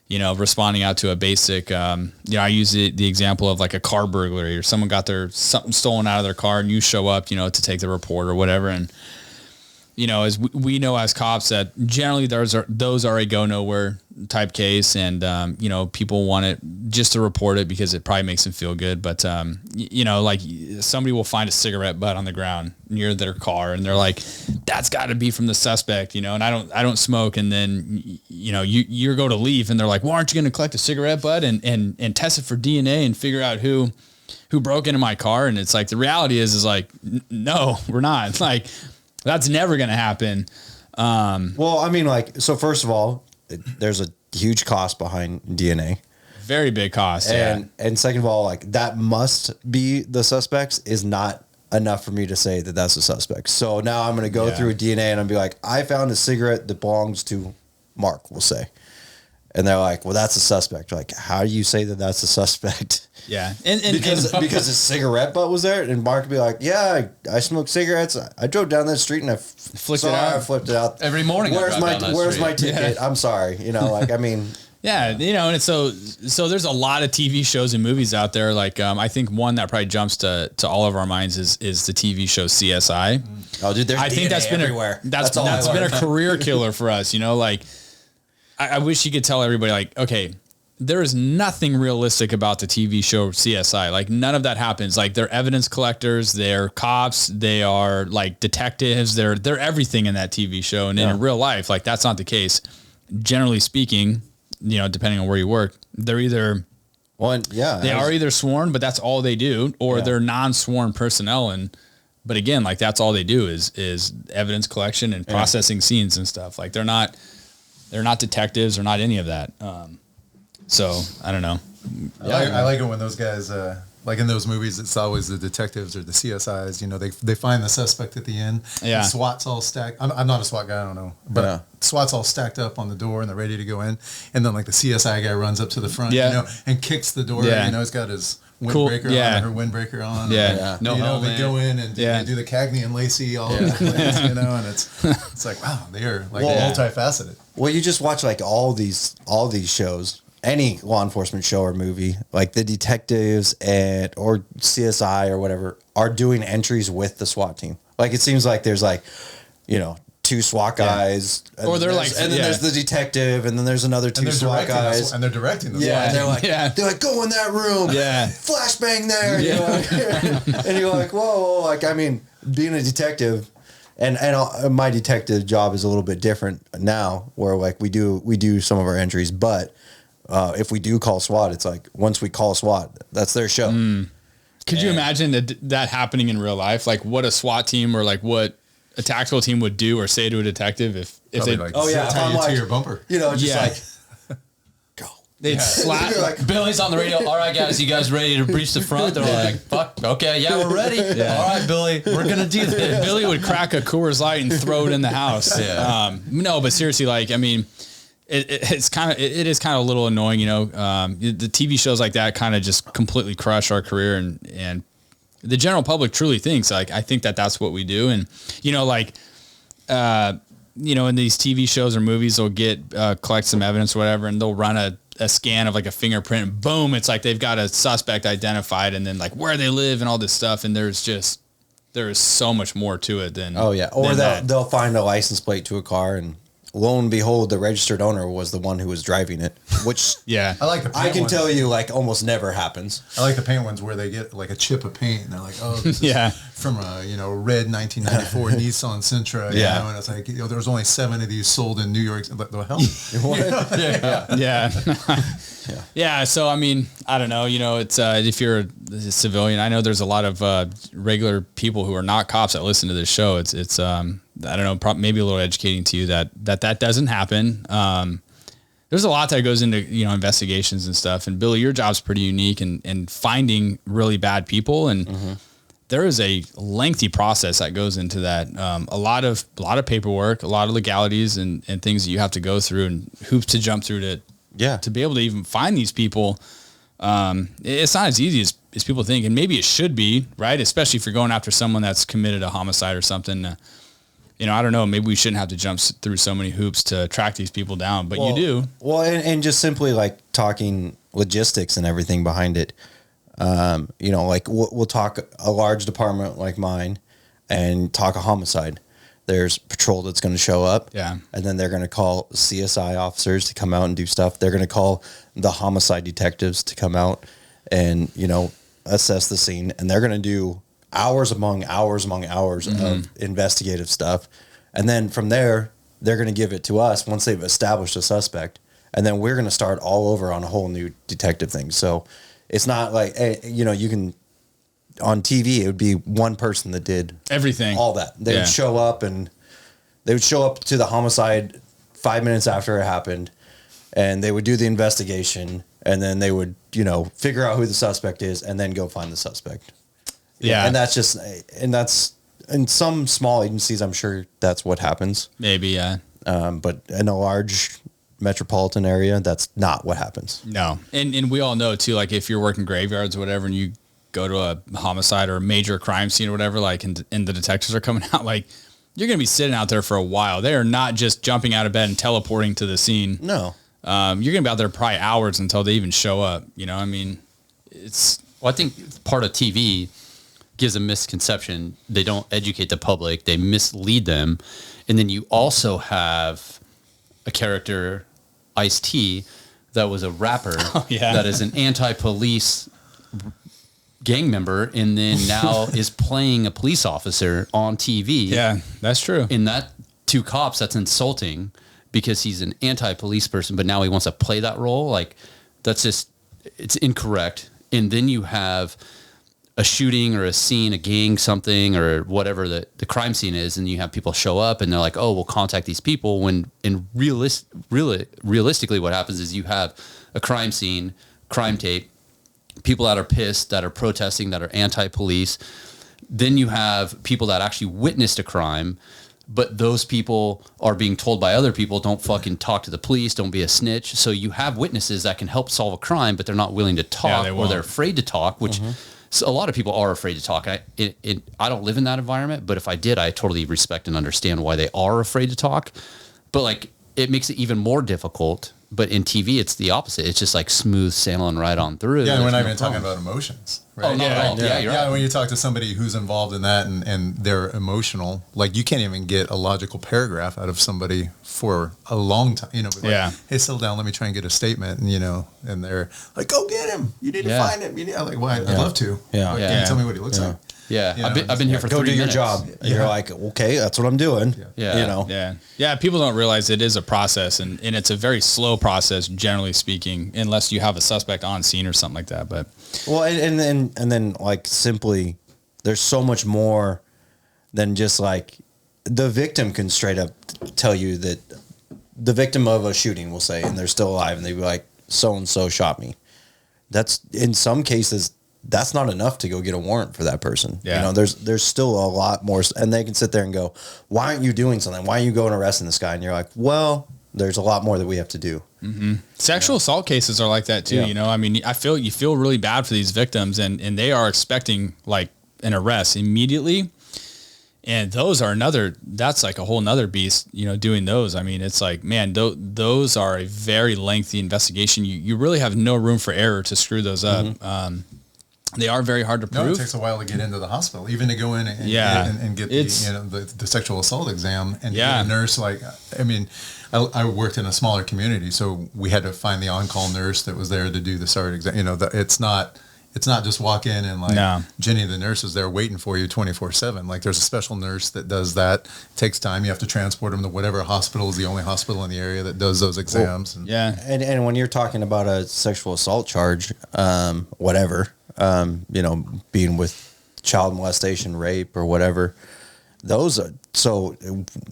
responding out to a basic. I use the example of like a car burglary, or someone got something stolen out of their car, and you show up to take the report or whatever, and as we know as cops that generally those are a go nowhere type case, and people want it just to report it because it probably makes them feel good. But like somebody will find a cigarette butt on the ground near their car, and they're like, "That's got to be from the suspect," and I don't smoke, and then you go to leave, and they're like, "Well, aren't you going to collect a cigarette butt and test it for DNA and figure out who broke into my car?" And it's like the reality is like, no, we're not. Like, that's never going to happen. Well, I mean, so first of all, there's a huge cost behind DNA. Very big cost. And second of all, that must be the suspects is not enough for me to say that that's the suspect. So now I'm going to go through a DNA and I'll be like, I found a cigarette that belongs to Mark, we'll say. And they're like, well, that's a suspect. Like, how do you say that that's a suspect? Yeah. Because his cigarette butt was there, and Mark would be like, yeah, I smoked cigarettes. I drove down that street and I flipped it out. Every morning I Where's drive down that my street. ticket? Yeah. I'm sorry. I mean. Yeah, and it's so there's a lot of TV shows and movies out there. Like I think one that probably jumps to all of our minds is the TV show CSI. Oh, dude, there's I think that's been everywhere. That's been a career killer for us. I wish you could tell everybody, like, okay, there is nothing realistic about the TV show CSI. Like none of that happens. Like they're evidence collectors, they're cops, they are like detectives, they're everything in that TV show. And in real life, like that's not the case. Generally speaking, you know, depending on where you work, they're either they are either sworn, but that's all they do, or they're non-sworn personnel. But again, like that's all they do is evidence collection and processing scenes and stuff. Like they're not detectives or not any of that. So I don't know. I like it when those guys, like in those movies, it's always the detectives or the CSIs. You know, they find the suspect at the end. Yeah. The SWAT's all stacked. I'm not a SWAT guy. I don't know, but SWAT's all stacked up on the door and they're ready to go in. And then like the CSI guy runs up to the front, you know, and kicks the door. Yeah. You know, he's got his windbreaker on, or her windbreaker on. Yeah. No, you know, they go in and they do the Cagney and Lacey all over the place, you know, and it's like, wow, they are like multifaceted. Well, you just watch like all these shows, any law enforcement show or movie, like the detectives or CSI or whatever are doing entries with the SWAT team. Like it seems like there's like, you know, 2 SWAT guys, or they're like, and then there's the detective, and then there's another 2 SWAT guys, and they're directing them. Yeah, and they're like, go in that room, flashbang there, you know? And you're like, whoa, like I mean, being a detective. And my detective job is a little bit different now, where like we do some of our entries, but if we do call SWAT, it's like once we call SWAT, that's their show. Could you imagine that happening in real life? Like what a SWAT team or like what a tactical team would do or say to a detective if they like, tie you to your bumper, you know, just like go. They'd slap. Like, Billy's on the radio. All right, guys, you guys ready to breach the front? They're like, fuck, okay, yeah, we're ready. All right, Billy, we're going to do this. Billy would crack a Coors Light and throw it in the house. No, but seriously, like, I mean, it is kind of a little annoying, you know, the TV shows like that kind of just completely crush our career and the general public truly thinks like, I think that's what we do. And, you know, like, you know, in these TV shows or movies, they'll collect some evidence or whatever, and they'll run a scan of like a fingerprint and boom, it's like they've got a suspect identified and then like where they live and all this stuff. And there is so much more to it than, or they'll find a license plate to a car and lo and behold, the registered owner was the one who was driving it, which I like the paint I can ones. tell you like almost never happens. I like the paint ones where they get like a chip of paint and they're like, oh, this is from a, you know, red 1994 Nissan Sentra. You know, and it's like, you know, there was only 7 of these sold in New York. What the hell? Yeah. So, I mean, I don't know, you know, it's, if you're a civilian, I know there's a lot of, regular people who are not cops that listen to this show. It's, I don't know, maybe a little educating to you that doesn't happen. There's a lot that goes into, you know, investigations and stuff. And Billy, your job's pretty unique and finding really bad people. And there is a lengthy process that goes into that. A lot of paperwork, a lot of legalities and things that you have to go through and hoops to jump through to be able to even find these people. It's not as easy as people think. And maybe it should be, right? Especially if you're going after someone that's committed a homicide or something. You know, I don't know, maybe we shouldn't have to jump through so many hoops to track these people down, but you do. Well, and just simply like talking logistics and everything behind it. You know, like we'll talk a large department like mine and talk a homicide. There's patrol that's going to show up. Yeah. And then they're going to call CSI officers to come out and do stuff. They're going to call the homicide detectives to come out and, you know, assess the scene. And they're going to do hours among hours of investigative stuff. And then from there, they're going to give it to us once they've established a suspect. And then we're going to start all over on a whole new detective thing. So it's not like, you know, you can, on TV, it would be one person that did everything, all that. They would show up to the homicide 5 minutes after it happened and they would do the investigation and then they would, you know, figure out who the suspect is and then go find the suspect. Yeah. And that's in some small agencies, I'm sure that's what happens. Maybe, yeah. But in a large metropolitan area, that's not what happens. No. And we all know too, like if you're working graveyards or whatever, and you go to a homicide or a major crime scene or whatever, like, and the detectives are coming out, like you're going to be sitting out there for a while. They are not just jumping out of bed and teleporting to the scene. No. You're going to be out there probably hours until they even show up. You know, I mean, I think part of TV gives a misconception. They don't educate the public. They mislead them. And then you also have a character, Ice-T, that was a rapper yeah. that is an anti-police gang member and then now is playing a police officer on TV. Yeah, that's true. And that to cops, that's insulting because he's an anti-police person, but now he wants to play that role. Like that's just, it's incorrect. And then you have a shooting or a scene, a gang, something or whatever the crime scene is. And you have people show up and they're like, oh, we'll contact these people. When realistically what happens is you have a crime scene, crime tape, people that are pissed, that are protesting, that are anti-police. Then you have people that actually witnessed a crime, but those people are being told by other people, don't fucking talk to the police, don't be a snitch. So you have witnesses that can help solve a crime, but they're not willing to talk or they're afraid to talk, which so a lot of people are afraid to talk. I don't live in that environment, but if I did, I totally respect and understand why they are afraid to talk. But like, it makes it even more difficult. But in TV, it's the opposite. It's just like smooth sailing right on through. Yeah, we're not even talking about emotions. Right? Oh, not at all. Yeah, you're right. When you talk to somebody who's involved in that and they're emotional, like you can't even get a logical paragraph out of somebody for a long time. You know, like, hey, settle down. Let me try and get a statement. And, you know, and they're like, go get him. You need to find him. You need, I'm like, well, I'd love to. Yeah. Can you tell me what he looks like? Yeah, You know, I've been here for 3 minutes. Go do your job. You're like, okay, that's what I'm doing. Yeah. You know. Yeah. People don't realize it is a process, and it's a very slow process, generally speaking, unless you have a suspect on scene or something like that. But well, and then like simply, there's so much more than just like the victim can straight up tell you that the victim of a shooting will say, and they're still alive, and they be like, so and so shot me. That's in some cases. That's not enough to go get a warrant for that person. Yeah. You know, there's still a lot more, and they can sit there and go, why aren't you doing something? Why aren't you going arresting this guy? And you're like, well, there's a lot more that we have to do. Mm-hmm. Sexual assault cases are like that too. You know, I mean, you feel really bad for these victims and they are expecting like an arrest immediately. And those are that's like a whole nother beast, you know, doing those. I mean, it's like, man, those are a very lengthy investigation. You really have no room for error to screw those up. They are very hard to prove. No, it takes a while to get into the hospital, even to go in and get the sexual assault exam and get a nurse. Like, I mean, I worked in a smaller community, so we had to find the on-call nurse that was there to do the SART exam. You know, it's not just walk in and like Jenny, the nurse, is there waiting for you 24/7. Like there's a special nurse that does that. It takes time. You have to transport them to whatever hospital is the only hospital in the area that does those exams. Well, and when you're talking about a sexual assault charge, whatever. You know, being with child molestation, rape, or whatever. Those are so.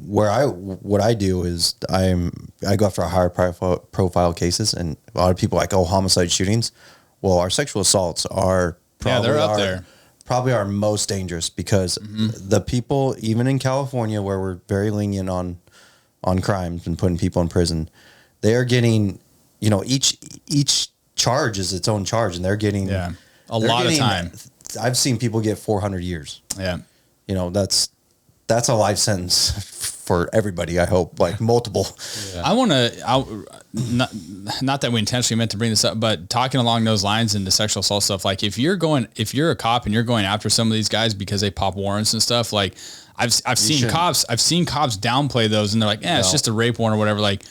What I do is I go after higher profile cases, and a lot of people are like, oh, homicide shootings. Well, our sexual assaults are probably our most dangerous because the people, even in California, where we're very lenient on crimes and putting people in prison, they are getting, you know, each charge is its own charge, and they're getting a lot of time. I've seen people get 400 years. Yeah. You know, that's a life sentence for everybody, I hope, like multiple. Yeah. I want to, not that we intentionally meant to bring this up, but talking along those lines into sexual assault stuff, like if you're a cop and you're going after some of these guys because they pop warrants and stuff, like I've seen cops downplay those and they're like, it's just a rape warrant or whatever. Like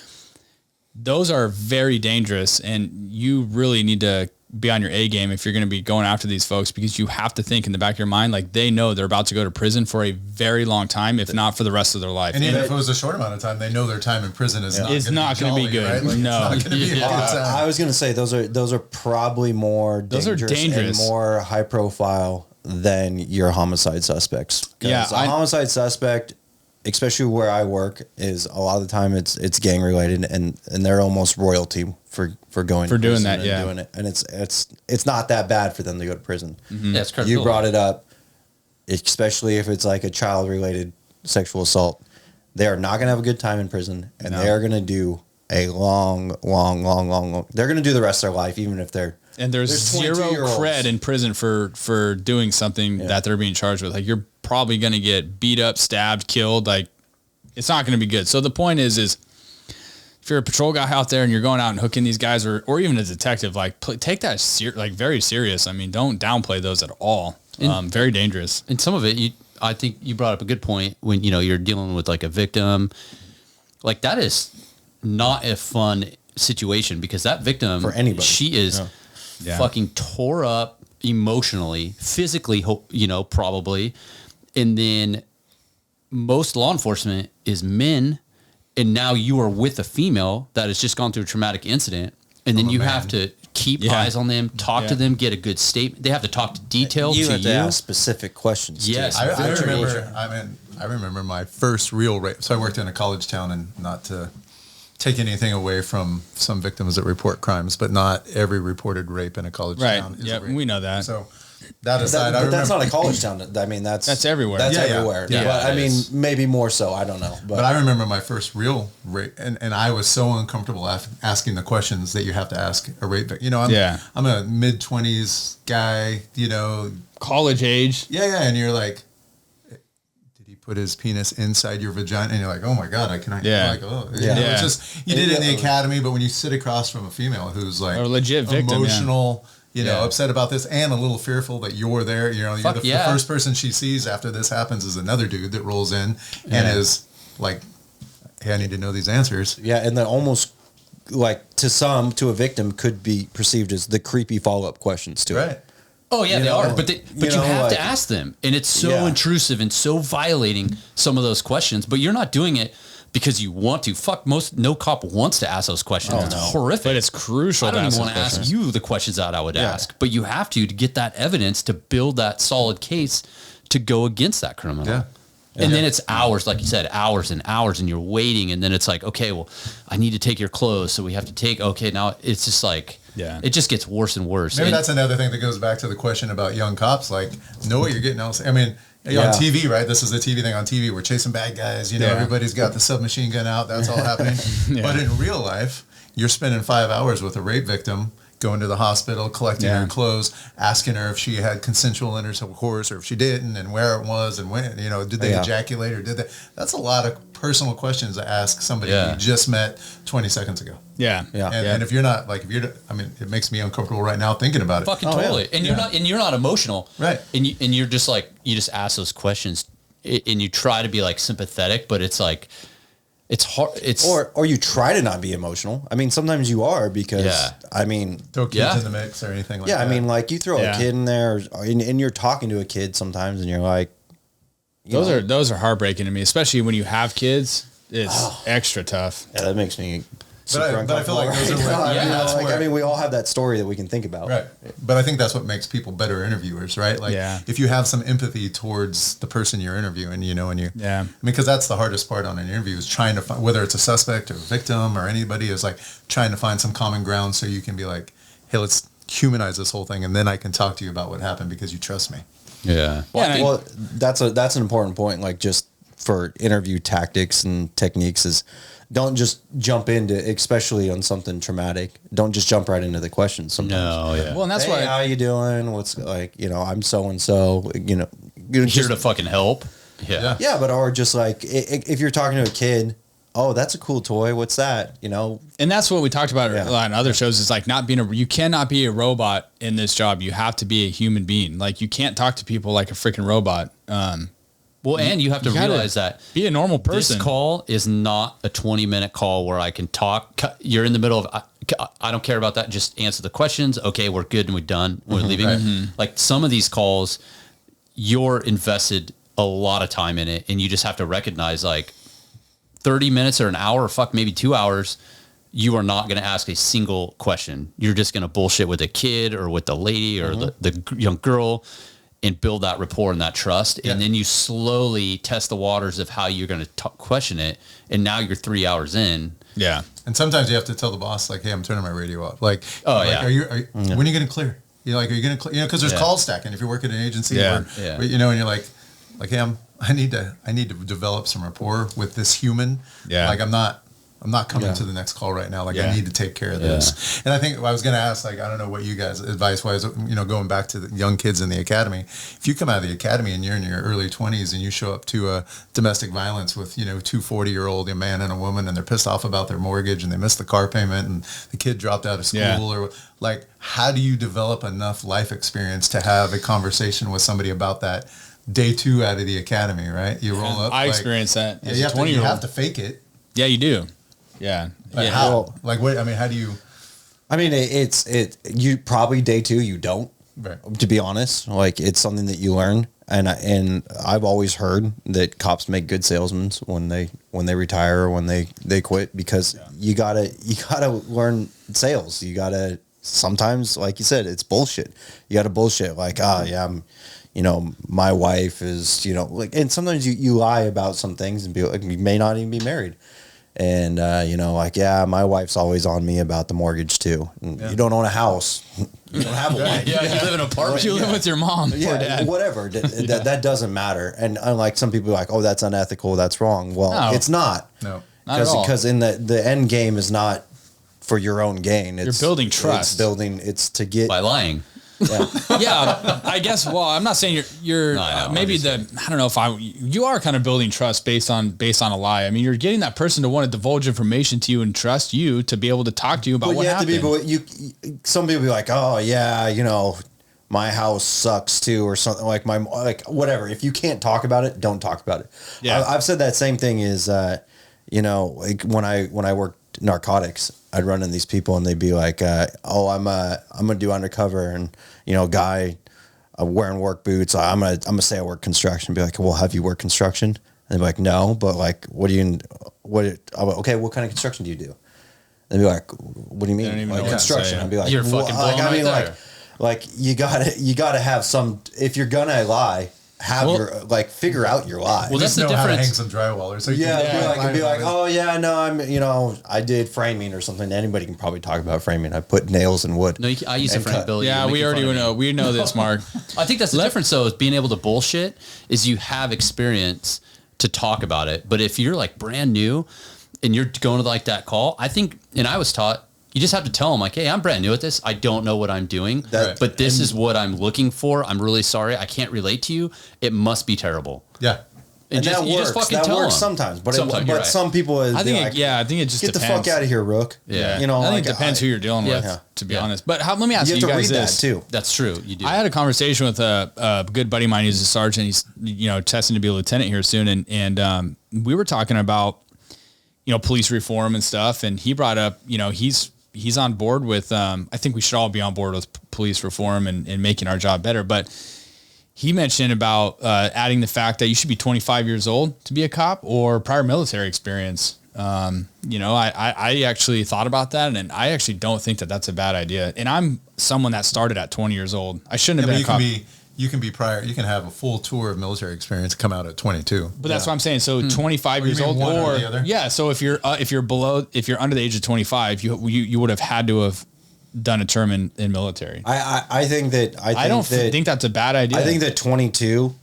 those are very dangerous and you really need to be on your A game if you're going to be going after these folks, because you have to think in the back of your mind, like they know they're about to go to prison for a very long time, if not for the rest of their life. And even if it was a short amount of time, they know their time in prison is not going to be good. Right? Like, no, it's not gonna be a good time. I was going to say those are probably more dangerous and more high profile than your homicide suspects. Yeah, a homicide suspect, especially where I work, is a lot of the time it's gang related, and they're almost royalty for going for to doing that, doing it, and it's not that bad for them to go to prison. Mm-hmm. That's correct. You brought it up, especially if it's like a child related sexual assault. They are not going to have a good time in prison, and they are going to do a long. They're going to do the rest of their life, even if they're. And there's zero cred in prison for doing something that they're being charged with. Like you're probably going to get beat up, stabbed, killed. Like it's not going to be good. So the point is if you're a patrol guy out there and you're going out and hooking these guys, or even a detective, like take that very serious. I mean, don't downplay those at all. Very dangerous. And some of it, I think you brought up a good point when, you know, you're dealing with like a victim, like that is not a fun situation because that victim, For anybody. she is fucking tore up emotionally, physically, probably. And then most law enforcement is men. And now you are with a female that has just gone through a traumatic incident. And then you have to keep eyes on them, talk to them, get a good statement. They have to talk to detail You to have you. to ask specific questions. Yes. too. I remember my first real rape. So I worked in a college town, and not to take anything away from some victims that report crimes, but not every reported rape in a college town is Yeah, a rape. we know that. So that aside, But that's not a college town. I mean, that's everywhere. That's Yeah, yeah. everywhere. Yeah, but I it mean, is. maybe more so. I don't know. But I remember my first real rape, and I was so uncomfortable asking the questions that you have to ask a rape victim. I'm a mid-20s guy, College age. Yeah, and you're like, did he put his penis inside your vagina? And you're like, oh my God, I cannot. Yeah. Like, oh, Yeah. It's just, you did it in the academy, but when you sit across from a female who's like A legit victim, emotional, upset about this and a little fearful that you're there, you're the first person she sees after this happens is another dude that rolls in and is like, hey, I need to know these answers. Yeah, and then almost like to a victim could be perceived as the creepy follow-up questions to Right. it. Oh yeah, they are, but you have to like- ask them, and it's so intrusive and so violating some of those questions. But you're not doing it because you want to. No cop wants to ask those questions. It's horrific, But it's crucial I don't to even ask want to those ask questions. you the questions that I would ask, but you have to get that evidence to build that solid case to go against that criminal. Yeah. And then it's hours, like you said, hours and hours, and you're waiting. And then it's like, okay, well, I need to take your clothes, so we have to take. Okay, now it's just like, it just gets worse and worse. Maybe And- that's another thing that goes back to the question about young cops. Like, know what you're getting else. I mean, on TV, right? This is a TV thing on TV. We're chasing bad guys. Everybody's got the submachine gun out. That's all happening. But in real life, you're spending 5 hours with a rape victim, going to the hospital, collecting her clothes, asking her if she had consensual intercourse or if she didn't, and where it was, and when, did they ejaculate or did they? That's a lot of personal questions to ask somebody you just met 20 seconds ago. Yeah. And if you're not it makes me uncomfortable right now thinking about it. Fucking totally. And you're not emotional. Right. And you're just like, you just ask those questions and you try to be like sympathetic, but it's like, it's hard. Or you try to not be emotional. I mean, sometimes you are because I mean, Throw kids in the mix or anything like that. I mean, like you throw a kid in there and you're talking to a kid sometimes and you're like, Those are heartbreaking to me, especially when you have kids. It's extra tough. Yeah, that makes me But I feel like those are I mean, we all have that story that we can think about. Right. But I think that's what makes people better interviewers, right? Like if you have some empathy towards the person you're interviewing, because that's the hardest part on an interview is trying to find, whether it's a suspect or a victim or anybody, is like trying to find some common ground so you can be like, hey, let's humanize this whole thing. And then I can talk to you about what happened because you trust me. Yeah. Well, that's an important point. Like just for interview tactics and techniques is don't just jump into, especially on something traumatic. Don't just jump right into the questions sometimes. No, yeah. Well, and that's why. How you doing? What's like, I'm so-and-so, Here just, to fucking help. Yeah. yeah, but, or just like, if you're talking to a kid, oh, that's a cool toy. What's that? And that's what we talked about a lot on other shows. It's like you cannot be a robot in this job. You have to be a human being. Like you can't talk to people like a freaking robot. Well, and you have to realize that be a normal person. This call is not a 20-minute call where I can talk. You're in the middle of, I don't care about that. Just answer the questions. Okay, we're good and we're done. We're leaving. Right. Like some of these calls, you're invested a lot of time in it, and you just have to recognize like 30 minutes or an hour, or maybe 2 hours, you are not going to ask a single question. You're just going to bullshit with a kid or with the lady or the young girl and build that rapport and that trust. And then you slowly test the waters of how you're going to question it. And now you're 3 hours in. Yeah. And sometimes you have to tell the boss, like, hey, I'm turning my radio off. Like, when are you when are you going to clear? Are you going to clear? Because there's call stacking. If you work at an agency, and you're like, hey, I need to develop some rapport with this human. Yeah. Like I'm not coming to the next call right now. Like I need to take care of this. And I think I was going to ask, like, I don't know what you guys advice wise, going back to the young kids in the academy, if you come out of the academy and you're in your early 20s and you show up to a domestic violence with, 2 40-year-old, a man and a woman, and they're pissed off about their mortgage and they missed the car payment and the kid dropped out of school or like, how do you develop enough life experience to have a conversation with somebody about that day 2 out of the academy, right? You roll up. I experienced that. Yeah, you have to fake it. Yeah, you do. Yeah. Like Yeah. how? Well- Like what? I mean, how do you? I mean, you probably day 2, you don't, Right. to be honest. Like, it's something that you learn. And I've always heard that cops make good salesmen when they retire or when they quit, because you gotta learn sales. You gotta, sometimes, like you said, it's bullshit. You gotta bullshit like, I'm, my wife is, like, and sometimes you lie about some things and be like, you may not even be married. And, like, my wife's always on me about the mortgage too. And you don't own a house. You don't have a wife. Yeah, you live in an apartment. You live with your mom or Yeah, dad. whatever. That doesn't matter. And unlike some people are like, oh, that's unethical, that's wrong. Well, No. it's not. No. Not at all. Because in the end game is not for your own gain. It's building trust. It's to get. By lying. Yeah. Yeah, I guess. Well, I'm not saying you're No, I know, maybe obviously. I don't know if you are kind of building trust based on a lie. I mean, you're getting that person to want to divulge information to you and trust you to be able to talk to you about But what you have happened. to be. Some people be like, oh yeah, my house sucks too, or something like whatever. If you can't talk about it, don't talk about it. Yeah. I've said that same thing is, like when I worked narcotics, I'd run into these people and they'd be like, oh, I'm gonna do undercover, and guy wearing work boots. I'm gonna say I work construction. Be like, well, have you worked construction? And they'd be like, no, but like, I'm like, okay, what kind of construction do you do? They'd be like, what do you They don't mean? even know Like what to construction? say. I'd be like, You're fucking blown right there. like you gotta have some. If you're gonna lie, figure out your lie. Well, that's Just the know how to hang difference. some drywall or so. Be like, oh yeah, no, I did framing or something. Anybody can probably talk about framing. I put nails in wood. No, I used to And frame cut. Billy. Yeah, we already know. We know this, Mark. I think that's the difference, though, is being able to bullshit is you have experience to talk about it. But if you're like brand new and you're going to like that call, I think, and I was taught, you just have to tell them like, hey, I'm brand new at this. I don't know what I'm doing, but this is what I'm looking for. I'm really sorry. I can't relate to you. It must be terrible. Yeah. And just, that you works. just fucking That tell works them. sometimes, but Sometimes, you're right. some people, I think I think it just get depends. the fuck out of here, Rook. Yeah. I think like, it depends who you're dealing with. Yeah. To be Yeah. honest, but let me ask You you, have to guys read this that too. That's true. You do. I had a conversation with a good buddy of mine. He's a sergeant. He's testing to be a lieutenant here soon, and we were talking about police reform and stuff. And he brought up he's on board with. I think we should all be on board with police reform and making our job better. But he mentioned about adding the fact that you should be 25 years old to be a cop or prior military experience. I actually thought about that, and I actually don't think that that's a bad idea. And I'm someone that started at 20 years old. I shouldn't have been a cop. You can be prior. You can have a full tour of military experience, come out at 22. But that's what I'm saying. So 25 years you mean old, one or or the other? yeah. So if you're under the age of 25, you would have had to have done a term in military. I think that's a bad idea. I think that 22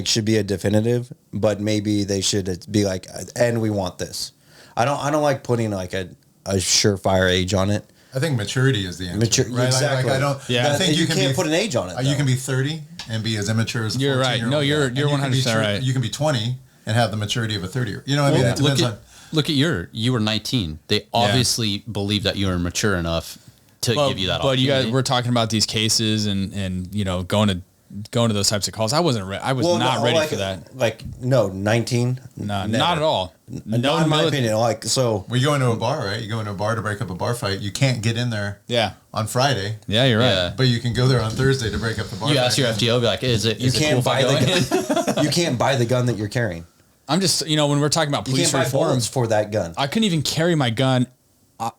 should be a definitive, but maybe they should be like, and we want this. I don't like putting like a surefire age on it. I think maturity is the answer. Right? Exactly. I don't. Yeah. I think you can't put an age on it. You though. can be 30 and be as immature as a 14-year-old. You're right. No, you're And you can be 100% right. You can be 20 and have the maturity of a 30-year. You know what I mean? Well, It depends on. look at you were 19. They obviously believe that you were mature enough to give you that. But you guys, opportunity. we're talking about these cases and going to those types of calls. I wasn't ready. I was not ready for that. 19. No, not at all. No, in my opinion. So Well, you go into a bar, right? You go into a bar to break up a bar fight. You can't get in there Yeah. on Friday, Yeah, you're right. Yeah. but you can go there on Thursday to break up the bar You fight. ask your FTO, be like, is it you cool can't if I buy go in? the gun. You can't buy the gun that you're carrying. I'm just, when we're talking about You police can't buy reform, bullets for that gun. I couldn't even carry my gun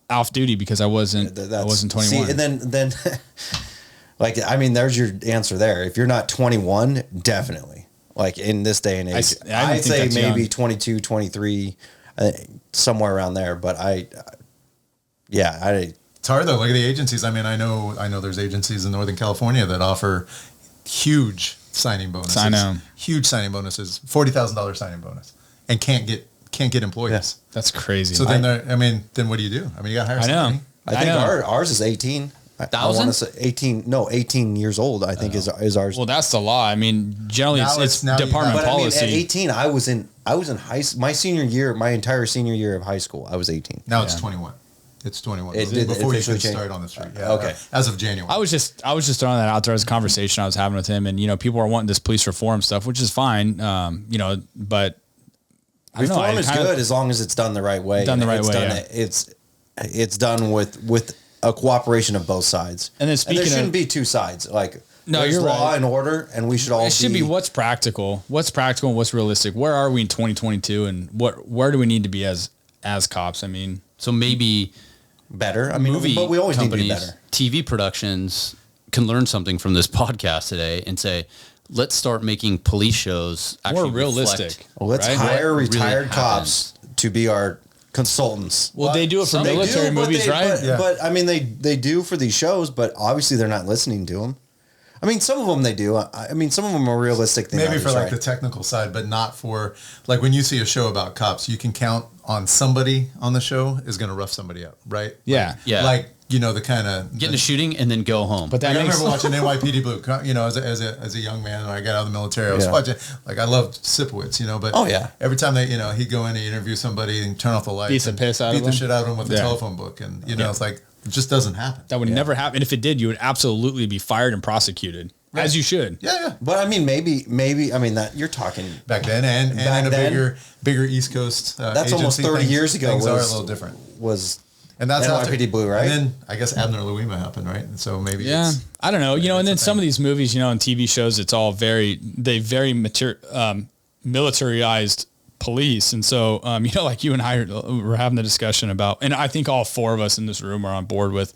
off duty because I wasn't 21. See, and then there's your answer there. If you're not 21, definitely. In this day and age, I'd say that's maybe young. 22, 23, somewhere around there. But It's hard though. Look at the agencies. I mean, I know there's agencies in Northern California that offer huge signing bonuses. I know. Huge signing bonuses, $40,000 signing bonus, and can't get employees. Yes. That's crazy. So then then what do you do? I mean, you got to hire I know. somebody. I think know. ours is 18. I Thousand? want to say 18. No, 18 years old. I think is ours. Well, that's the law. I mean, generally Now it's now you department got- but policy. I mean, at 18, I was in my senior year, my entire senior year of high school. I was 18. Now it's 21. It's 21. It did before you officially can change. start on the street. Yeah, Okay. As of January. I was just throwing that out there as a conversation I was having with him, and people are wanting this police reform stuff, which is fine. But I don't know, Reform I is kinda- good as long as it's done the right way. Done the And right it's way, done, it's done with a cooperation of both sides. And then there speaking shouldn't of- be two sides. Like, No, there's you're law right. and order, and we should all It should be what's practical and what's realistic. Where are we in 2022, and where do we need to be as cops? I mean, So maybe better. I mean, movie but we always need to be companies, better. TV productions can learn something from this podcast today and say, let's start making police shows more actually realistic. reflect- Well, let's right? hire What really retired cops to be our consultants. Well, they do it for They military do, but movies, right? But I mean, they do for these shows, but obviously they're not listening to them. I mean, some of them they do. I mean, some of them are realistic. Than Maybe others, for like right? the technical side, but not for like when you see a show about cops, you can count on somebody on the show is going to rough somebody up, right? Yeah. Like, Yeah. Like, you know, the kind of Get in a shooting and then go home. But that I makes remember watching NYPD Blue, you know, as a young man when I got out of the military, I was Yeah. watching, like, I loved Sipowicz, you know, but Oh, yeah. every time they, you know, he'd go in and interview somebody and turn off the lights, Beats the and piss out of beat the them. shit out of them with the Yeah. telephone book, and you know, it's like it just doesn't happen. that would never happen. And if it did, you would absolutely be fired and prosecuted, as you should. Yeah. But I mean, maybe I mean that you're talking. Back then, and Back in a then, bigger East Coast. That's almost agency, 30 years ago. Things are a was- little different. Was And that's NYPD after, Blue, right? And then I guess Abner Louima happened, right? And so maybe Yeah, it's, I don't know. You know, and then that's the some of thing. these movies, you know, and TV shows, it's all very militarized police. And so, you know, like you and I were having the discussion about, and I think all four of us in this room are on board with,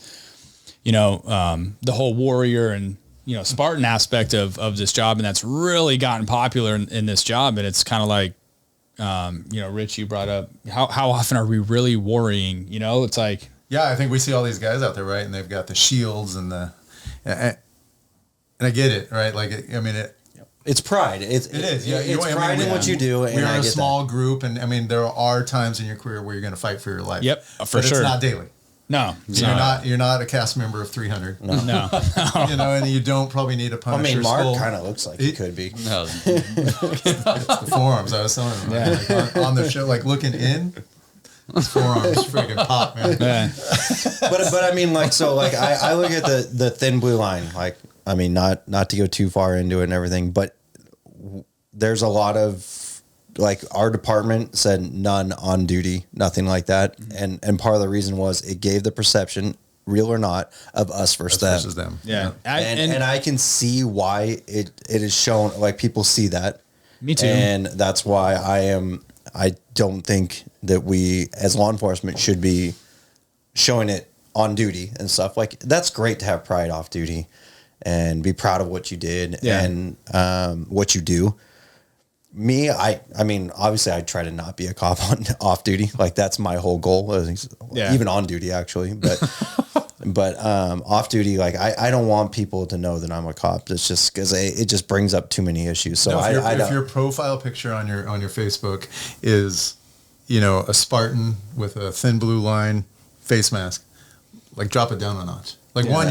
you know, the whole warrior and, you know, Spartan aspect of this job. And that's really gotten popular in this job. And it's kind of like, you know, Rich, you brought up how often are we really worrying? You know, it's like, yeah, I think we see all these guys out there, right? And they've got the shields and and I get it, right? Like, I mean, it's pride. It is. Yeah, it's pride in what you do. And we're I a get small group, and I mean, there are times in your career where you're going to fight for your life. Yep, for but sure. It's not daily. no, You're not a cast member of 300. no. You know, and you don't probably need a that. I Punisher mean, Mark skull. kind of looks like he could be. No, The forearms. I was telling him like, on the show, like looking in. His forearms freaking pop, man. Yeah. But I mean, like, so like I look at the thin blue line. Like, I mean, not to go too far into it and everything, but there's a lot of, like, our department said none on duty, nothing like that. And part of the reason was it gave the perception, real or not, of us versus them. Yeah. And I can see why it is shown, like, people see that. Me too. And that's why I don't think that we as law enforcement should be showing it on duty and stuff. Like, that's great to have pride off duty and be proud of what you did and what you do. Me, I mean, obviously I try to not be a cop on off duty. Like, that's my whole goal. Even on duty, actually. But off duty, like, I don't want people to know that I'm a cop. It's just because it just brings up too many issues. So No, if I your profile picture on your Facebook is, you know, a Spartan with a thin blue line face mask, like, drop it down a notch. Like, one,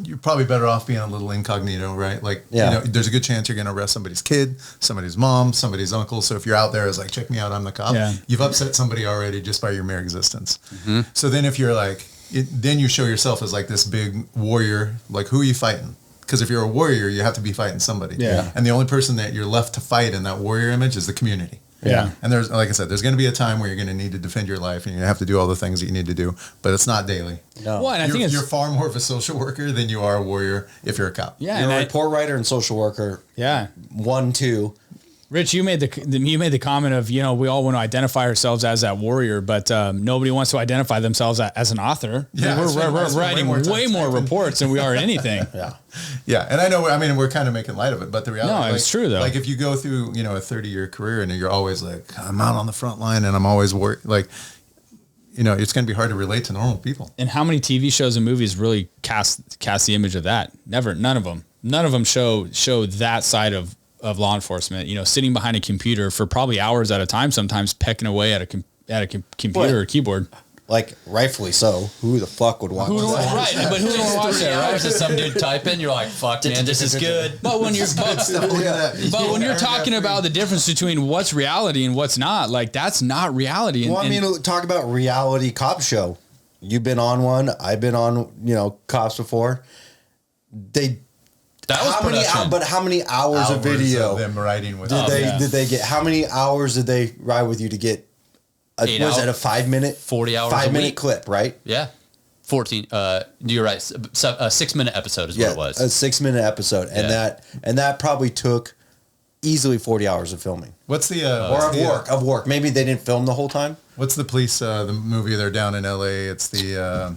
you're probably better off being a little incognito, right? Like, you know, there's a good chance you're going to arrest somebody's kid, somebody's mom, somebody's uncle. So if you're out there as like, check me out, I'm the cop, you've upset somebody already just by your mere existence. Mm-hmm. So then if you're like, then you show yourself as like this big warrior, like, who are you fighting? Because if you're a warrior, you have to be fighting somebody. Yeah. And the only person that you're left to fight in that warrior image is the community. Yeah. And there's, like I said, there's going to be a time where you're going to need to defend your life and you have to do all the things that you need to do, but it's not daily. No. Well, and I You're, think you're far more of a social worker than you are a warrior if you're a cop. yeah, You're and a report writer and social worker. yeah. 1, 2. Rich, you made the comment of, you know, we all want to identify ourselves as that warrior, but nobody wants to identify themselves as an author. Yeah, I mean, I spend we're writing way more time way more typing. reports than we are anything. Yeah. Yeah, and I know. I mean, we're kind of making light of it, but the reality, No, like, it's true, though. Like, if you go through, you know, a 30-year career and you're always like, I'm out on the front line and I'm always like, you know, it's going to be hard to relate to normal people. And how many TV shows and movies really cast the image of that? Never. None of them show that side of law enforcement. You know, sitting behind a computer for probably hours at a time, sometimes pecking away at a computer or keyboard. Like, rightfully so. Who the fuck would watch that? Right, but who would watch that? Right. Hours of some dude typing, you're like, fuck, man, this is good. But when you're Look at that. but when you're talking about the difference between what's reality and what's not, like, that's not reality. Well, I mean, talk about reality cop show. You've been on one. I've been on, you know, cops before. They That was production. But how many hours of video them riding with did they get? How many hours did they ride with you to get? Was it a 5 minute, 40 hours, 5 a minute week. clip? Right. Yeah. 14. You're right. A 6 minute episode is what it was. A 6 minute episode, and that probably took easily 40 hours of filming. What's the of work? Maybe they didn't film the whole time. What's the police? The movie they're down in L.A. It's the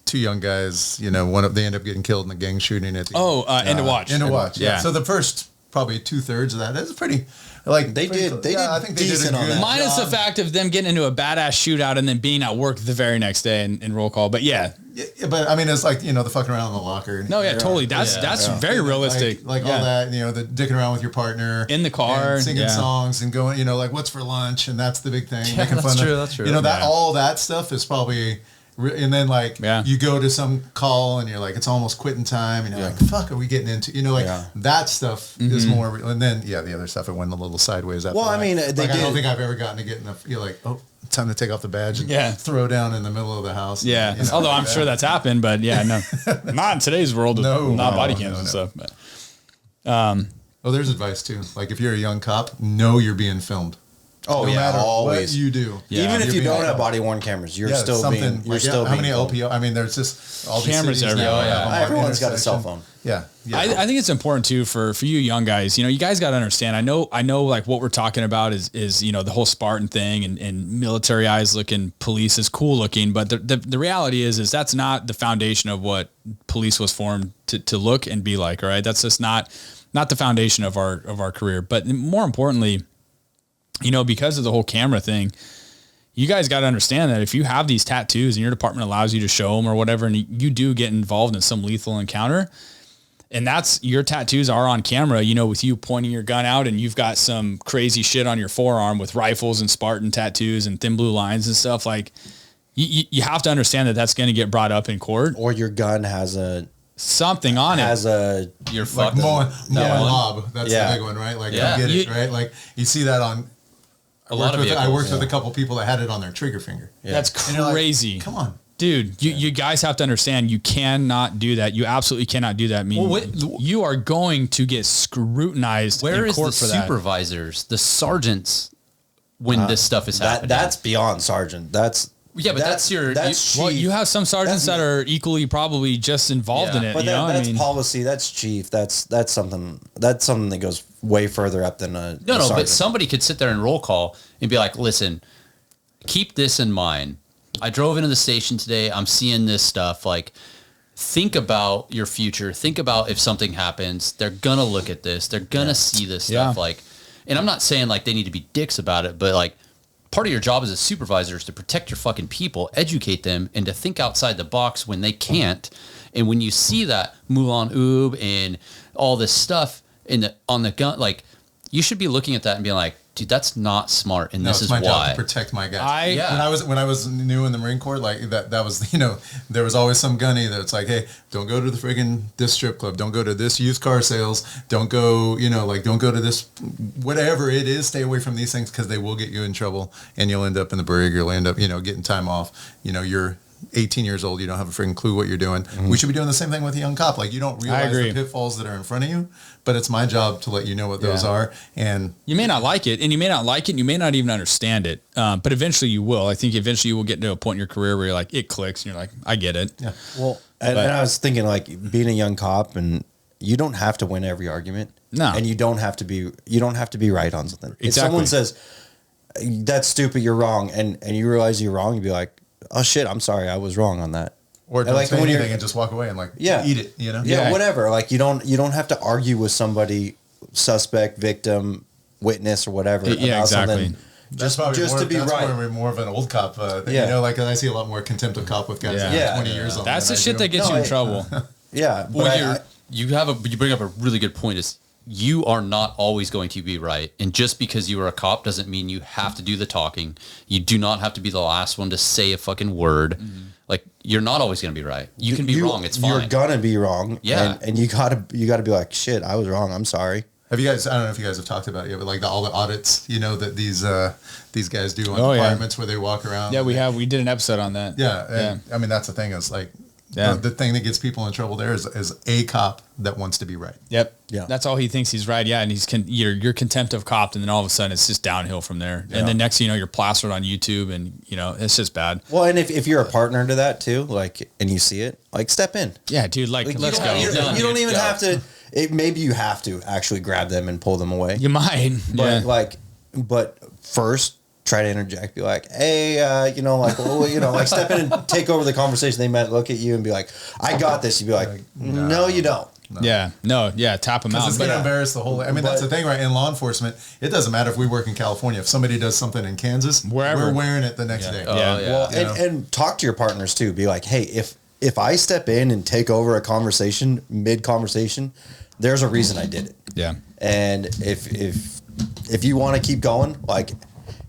two young guys. You know, they end up getting killed in the gang shooting at the End of Watch. End of Watch. Yeah. So the first probably 2/3 of that is pretty. Like They did I think they did decent a on good that. Minus the job. fact of them getting into a badass shootout and then being at work the very next day in roll call. But yeah. Yeah, but I mean, it's like, you know, the fucking around in the locker. No, yeah, totally. That's very realistic. Like Yeah. all that, you know, the dicking around with your partner In the car, and singing yeah. songs and going, you know, like what's for lunch, and that's the big thing. Yeah, making that's fun true, of, that's true. You know, that Yeah. all that stuff is probably. And then like you go to some call and you're like it's almost quitting time and you're like fuck are we getting into, you know, like that stuff is more, and then the other stuff it went a little sideways after Well, I that. mean, like, I don't think I've ever gotten to get enough. You're like, oh, time to take off the badge and throw down in the middle of the house. Yeah. You know, Although like I'm that. sure that's happened, but yeah, no, not in today's world. Not body cams no, and no. stuff. But, Oh, there's advice too. Like if you're a young cop, know you're being filmed. Oh no yeah, matter always. what you do. Yeah. Even if You're you don't being have filmed. body worn cameras, you're Yeah, still something. being. You're Like, still how being many filmed. LPO? I mean, there's just all these Cameras cities now everywhere. have them on Everyone's got a intersection. cell phone. Yeah, yeah. I think it's important too for you young guys. You know, you guys got to understand. I know, like what we're talking about is you know the whole Spartan thing and militarized looking police is cool looking, but the reality is that's not the foundation of what police was formed to look and be like. All right, that's just not the foundation of our career. But more importantly, you know, because of the whole camera thing, you guys got to understand that if you have these tattoos and your department allows you to show them or whatever, and you do get involved in some lethal encounter, and that's your tattoos are on camera, you know, with you pointing your gun out and you've got some crazy shit on your forearm with rifles and Spartan tattoos and thin blue lines and stuff, like you have to understand that that's going to get brought up in court. Or your gun has something on it. You're Like fucked. mowing Yeah. lob. That's Yeah. the big one, right? Like Yeah. you get it, You- right? Like you see that on. A lot of I vehicles, worked with a couple people that had it on their trigger finger. That's And you're like, crazy. come on. Dude, you guys have to understand you cannot do that. You absolutely cannot do that. I mean, you are going to get scrutinized Where in is court the for that. supervisors, the sergeants, when this stuff is happening? that's beyond sergeant. That's Well, chief. you have some sergeants that are equally probably just involved in it. But you know, that's I mean, policy. That's chief. That's something that goes way further up than a No, but sergeant. somebody could sit there and roll call and be like, listen, keep this in mind. I drove into the station today. I'm seeing this stuff. Like, think about your future. Think about if something happens. They're going to look at this. They're going to see this stuff. Yeah. Like, and I'm not saying like they need to be dicks about it, but like part of your job as a supervisor is to protect your fucking people, educate them, and to think outside the box when they can't. And when you see that Moulin Oob and all this stuff on the gun, like you should be looking at that and being like, dude, that's not smart. And this it's is my job why. to protect my guys. Yeah. When I was new in the Marine Corps, like that was, you know, there was always some gunny that's like, hey, don't go to the friggin' this strip club, don't go to this used car sales, don't go, you know, like don't go to this, whatever it is, stay away from these things because they will get you in trouble and you'll end up in the brig, you'll end up, you know, getting time off. You know, you're 18 years old, you don't have a freaking clue what you're doing. Mm-hmm. We should be doing the same thing with a young cop. Like you don't realize the pitfalls that are in front of you, but it's my job to let you know what those are. And you may not like it, and you may not like it, and you may not even understand it, but eventually you will. I think eventually you will get to a point in your career where you're like, it clicks, and you're like, I get it. yeah. Well, and I was thinking like being a young cop, and you don't have to win every argument. No. And you don't have to be right on something. If Exactly. someone says that's stupid, you're wrong, and you realize you're wrong, you'd be like, oh shit, I'm sorry, I was wrong on that. Or don't like say when you're- anything and just walk away and like Yeah. eat it, you know? Yeah, whatever. Like you don't have to argue with somebody, suspect, victim, witness, or whatever. Yeah, exactly. Something That's just to be that's right. probably more of an old cop thing, Yeah. you know, like I see a lot more contempt of cop with guys that Yeah. have 20 years on That's than the I shit do. that gets No, you in I- trouble. Yeah, but Well, you bring up a really good point is you are not always going to be right. And just because you are a cop doesn't mean you have to do the talking. You do not have to be the last one to say a fucking word. Like you're not always going to be right. You can be wrong. It's fine. You're gonna be wrong. Yeah. and you gotta be like, shit, I was wrong. I'm sorry. Have you guys? I don't know if you guys have talked about it yet, but like all the audits, you know, that these guys do on Oh, yeah. departments where they walk around. Yeah, we did an episode on that. Yeah, and, I mean that's the thing is like The thing that gets people in trouble there is a cop that wants to be right. Yep. Yeah. That's all he thinks he's right. Yeah. And you're contempt of cop. And then all of a sudden it's just downhill from there. Yeah. And then next thing you know, you're plastered on YouTube and it's just bad. Well, and if you're a partner to that too, like, and you see it, like step in. Yeah, dude, like let's go. You don't even have to, maybe you have to actually grab them and pull them away. You might. But but first, try to interject, be like, hey, like step in and take over the conversation. They might look at you and be like, I got this. You'd be like, no, you don't. No. Yeah, tap them out. It's going to embarrass the whole. I mean, that's the thing, right? In law enforcement, it doesn't matter if we work in California. If somebody does something in Kansas, wherever, we're wearing it the next day. Well, and talk to your partners too. Be like, hey, if I step in and take over a conversation mid conversation, there's a reason I did it. Yeah. And if you want to keep going, like,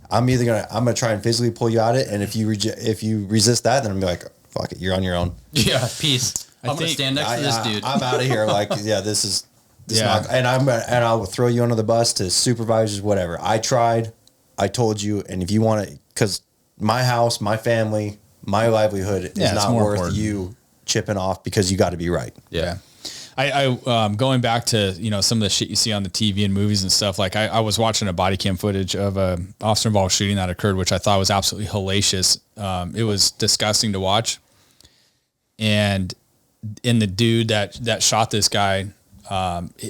I'm gonna try and physically pull you out of it, and if you resist that, then I'm gonna be like, fuck it, you're on your own. Yeah, peace. I'm gonna stand next to this dude. I'm out of here. Like, this is not, and I'll throw you under the bus to supervisors, whatever. I tried, I told you, and if you want to, because my house, my family, my livelihood is not worth important. You chipping off because you got to be right. Yeah. I going back to, some of the shit you see on the TV and movies and stuff, like I was watching a body cam footage of a officer involved shooting that occurred, which I thought was absolutely hellacious. It was disgusting to watch. And in the dude that shot this guy,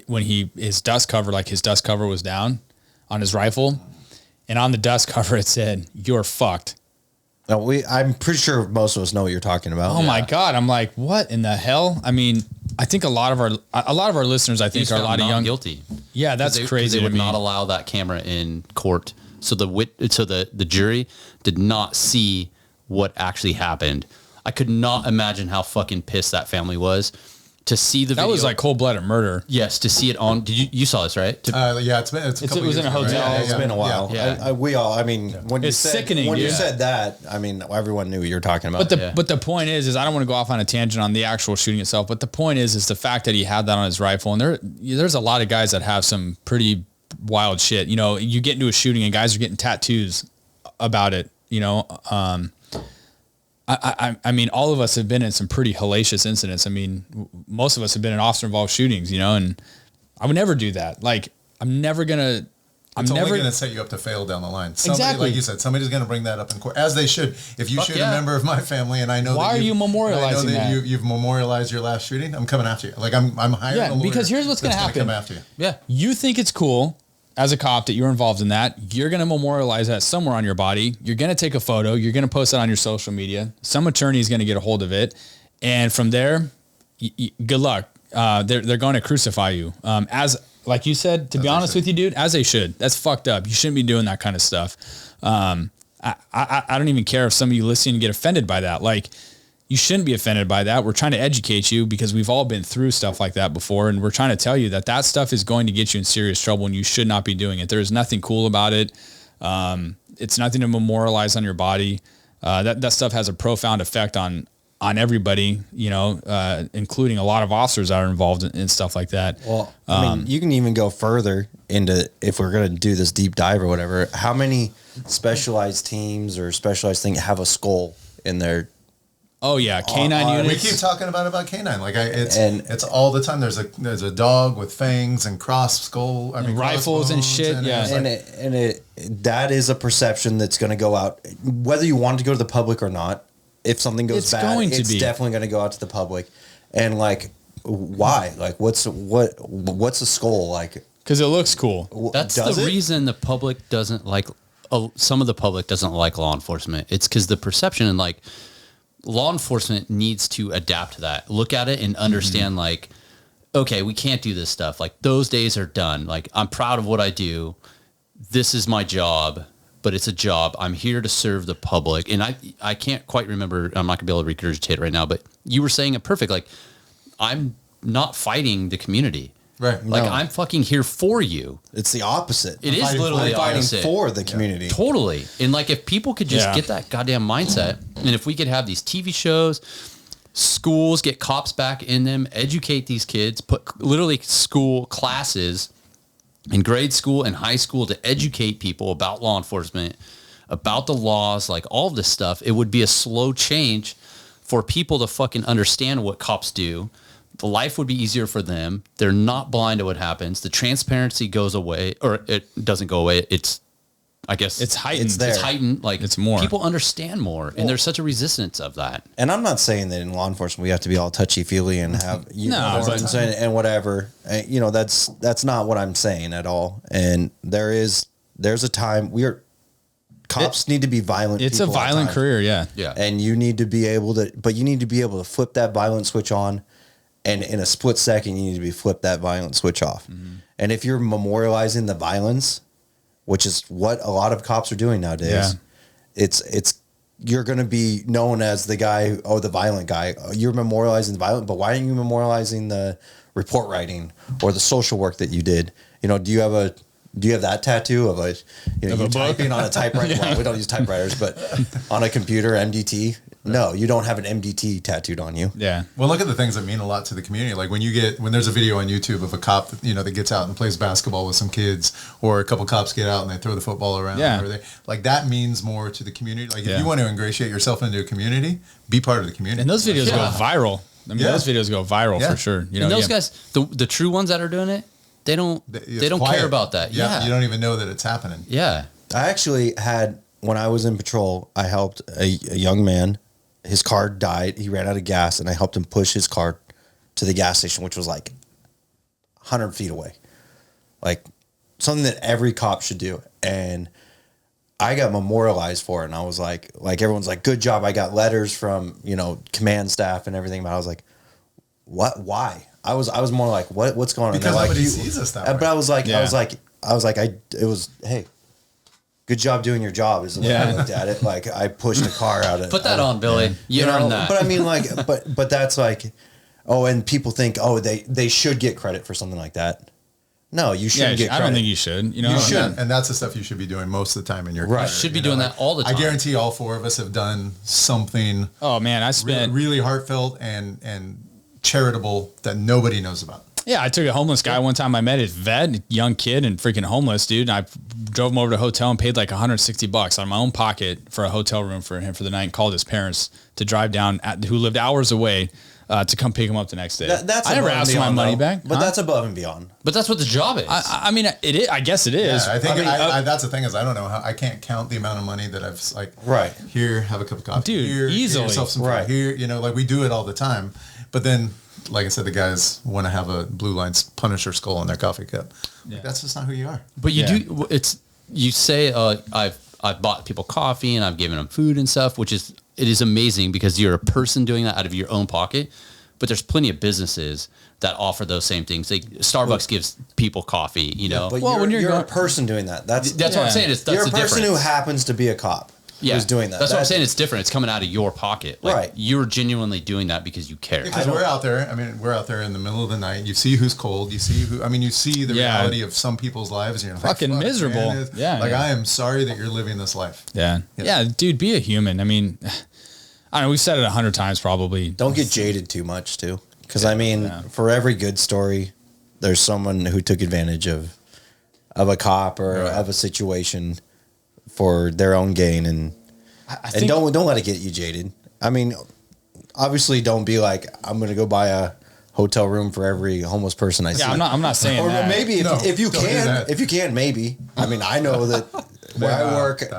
when his dust cover was down on his rifle, and on the dust cover, it said, "You're fucked." No, I'm pretty sure most of us know what you're talking about. Oh my God. I'm like, what in the hell? I mean, I think a lot of our listeners, I think, are a lot of young guilty. Yeah, that's crazy. They would not allow that camera in court, so the jury did not see what actually happened. I could not imagine how fucking pissed that family was to see the video. That was like cold-blooded murder. Yes, to see it on. You saw this, right? Yeah, it's a couple it was in a hotel. Right? It's been a while. Yeah. When you said sickening. When you said that, I mean, everyone knew what you were talking about. But the point is I don't want to go off on a tangent on the actual shooting itself. But the point is the fact that he had that on his rifle, and there's a lot of guys that have some pretty wild shit. You get into a shooting and guys are getting tattoos about it. I mean, all of us have been in some pretty hellacious incidents. I mean, most of us have been in officer-involved shootings, and I would never do that. Like, I'm never going to... It's only going to set you up to fail down the line. Like you said, somebody's going to bring that up in court, as they should. If you shoot a member of my family, and I know why are you memorializing that? You've memorialized your last shooting, I'm coming after you. Like, I'm hiring a lawyer. Because here's what's going to happen. Come after you. Yeah. You think it's cool as a cop that you're involved in that. You're going to memorialize that somewhere on your body. You're going to take a photo. You're going to post it on your social media. Some attorney is going to get a hold of it. And from there, good luck. They're going to crucify you. Like you said, to be honest with you, dude, as they should. That's fucked up. You shouldn't be doing that kind of stuff. I don't even care if some of you listening get offended by that. Like, you shouldn't be offended by that. We're trying to educate you because we've all been through stuff like that before. And we're trying to tell you that stuff is going to get you in serious trouble and you should not be doing it. There is nothing cool about it. It's nothing to memorialize on your body. That stuff has a profound effect on everybody, including a lot of officers that are involved in stuff like that. Well, I mean, you can even go further into, if we're going to do this deep dive or whatever, how many specialized teams or specialized things have a skull in their... Oh yeah, canine units. We keep talking about canine. Like it's all the time. There's a dog with fangs and rifles and shit. That is a perception that's going to go out, whether you want it to go to the public or not. If something goes bad, it's definitely going to go out to the public. And like, why? Like, what's a skull like? Because it looks cool. That's the reason the public doesn't like. Some of the public doesn't like law enforcement. It's because the perception and like. Law enforcement needs to adapt to that. Look at it and understand like, okay, we can't do this stuff. Like, those days are done. Like, I'm proud of what I do. This is my job, but it's a job. I'm here to serve the public. And I can't quite remember. I'm not gonna be able to regurgitate it right now, but you were saying it perfect. Like, I'm not fighting the community. Right. Like, I'm fucking here for you. It's the opposite. It is literally the opposite. Fighting for the community. Totally. And like, if people could just get that goddamn mindset, and if we could have these TV shows, schools, get cops back in them, educate these kids, put literally school classes in grade school and high school to educate people about law enforcement, about the laws, like all of this stuff, it would be a slow change for people to fucking understand what cops do, the life would be easier for them. They're not blind to what happens. The transparency goes away, or it doesn't go away. I guess It's heightened. It's there. It's heightened. Like It's more. people understand more, and there's such a resistance of that. And I'm not saying that in law enforcement we have to be all touchy feely and have warrants and whatever. You know, that's not what I'm saying at all. And there's a time cops need to be violent. It's a people all the violent time. career. Yeah. Yeah. And you need to be able to flip that violent switch on, and in a split second you need to flip that violent switch off. Mm-hmm. And if you're memorializing the violence, which is what a lot of cops are doing nowadays, it's you're going to be known as the guy, the violent guy. You're memorializing the violent, but why aren't you memorializing the report writing or the social work that you did? You know, do you have that tattoo of you typing on a typewriter? Yeah. Well, we don't use typewriters, but on a computer, MDT. No, you don't have an MDT tattooed on you. Yeah. Well, look at the things that mean a lot to the community. Like when there's a video on YouTube of a cop, that gets out and plays basketball with some kids, or a couple cops get out and they throw the football around. Yeah. Or that means more to the community. Like if Yeah. you want to ingratiate yourself into a community, be part of the community. And those videos go viral. I mean, those videos go viral for sure. You know, and those guys, the true ones that are doing it, they don't quiet. care about that. Yeah. You don't even know that it's happening. Yeah. I actually had, when I was in patrol, I helped a young man. His car died. He ran out of gas, and I helped him push his car to the gas station, which was like 100 feet away. Like something that every cop should do. And I got memorialized for it. And I was like everyone's like, good job. I got letters from, command staff and everything. But I was like, what? Why? I was more like, what's going on? Because like, nobody sees us that way. But I was like, hey, good job doing your job is the way I looked at it. Like I pushed a car out of. Put that on, Billy. You earned that. But I mean, but that's like, and people think, they should get credit for something like that. No, you shouldn't get credit. I don't think you should. You shouldn't. And that's the stuff you should be doing most of the time in your career. You should be doing that all the time. I guarantee all four of us have done something. Oh man, I spent really heartfelt and charitable that nobody knows about. Yeah, I took a homeless guy one time. I met his vet, young kid and freaking homeless dude. And I drove him over to a hotel and paid like $160 out of my own pocket for a hotel room for him for the night, and called his parents to drive down, who lived hours away, to come pick him up the next day. That's I never above and asked for my beyond, money though. back. But that's above and beyond. But that's what the job is. I mean, it is. I guess it is. Yeah, I think that's the thing is I don't know how I can't count the amount of money that I've here, have a cup of coffee. Dude, here, easily. Get yourself some food. Here, we do it all the time. But then, like I said, the guys want to have a Blue Line Punisher skull in their coffee cup. Like, that's just not who you are. But you say, I've bought people coffee and I've given them food and stuff, it is amazing because you're a person doing that out of your own pocket. But there's plenty of businesses that offer those same things. Starbucks gives people coffee, But when you're a person doing that. That's what I'm saying. That's you're a the person difference. who happens to be a cop. Who's doing that. That's what I'm saying. It's different. It's coming out of your pocket. Right. You're genuinely doing that because you care. Because we're out there. I mean, we're out there in the middle of the night. You see who's cold. You see you see the reality of some people's lives. And you're like, fucking miserable. Man, I am sorry that you're living this life. Yeah. Yeah, dude, be a human. I mean, I don't know. We've said it 100 times probably. Don't get jaded too much too. Because I mean, for every good story, there's someone who took advantage of a cop or of a situation for their own gain, and don't let it get you jaded. I mean, obviously, don't be like, I'm going to go buy a hotel room for every homeless person I see. Yeah, I'm not saying or that. maybe if you can, maybe. I mean, I know that where I work, it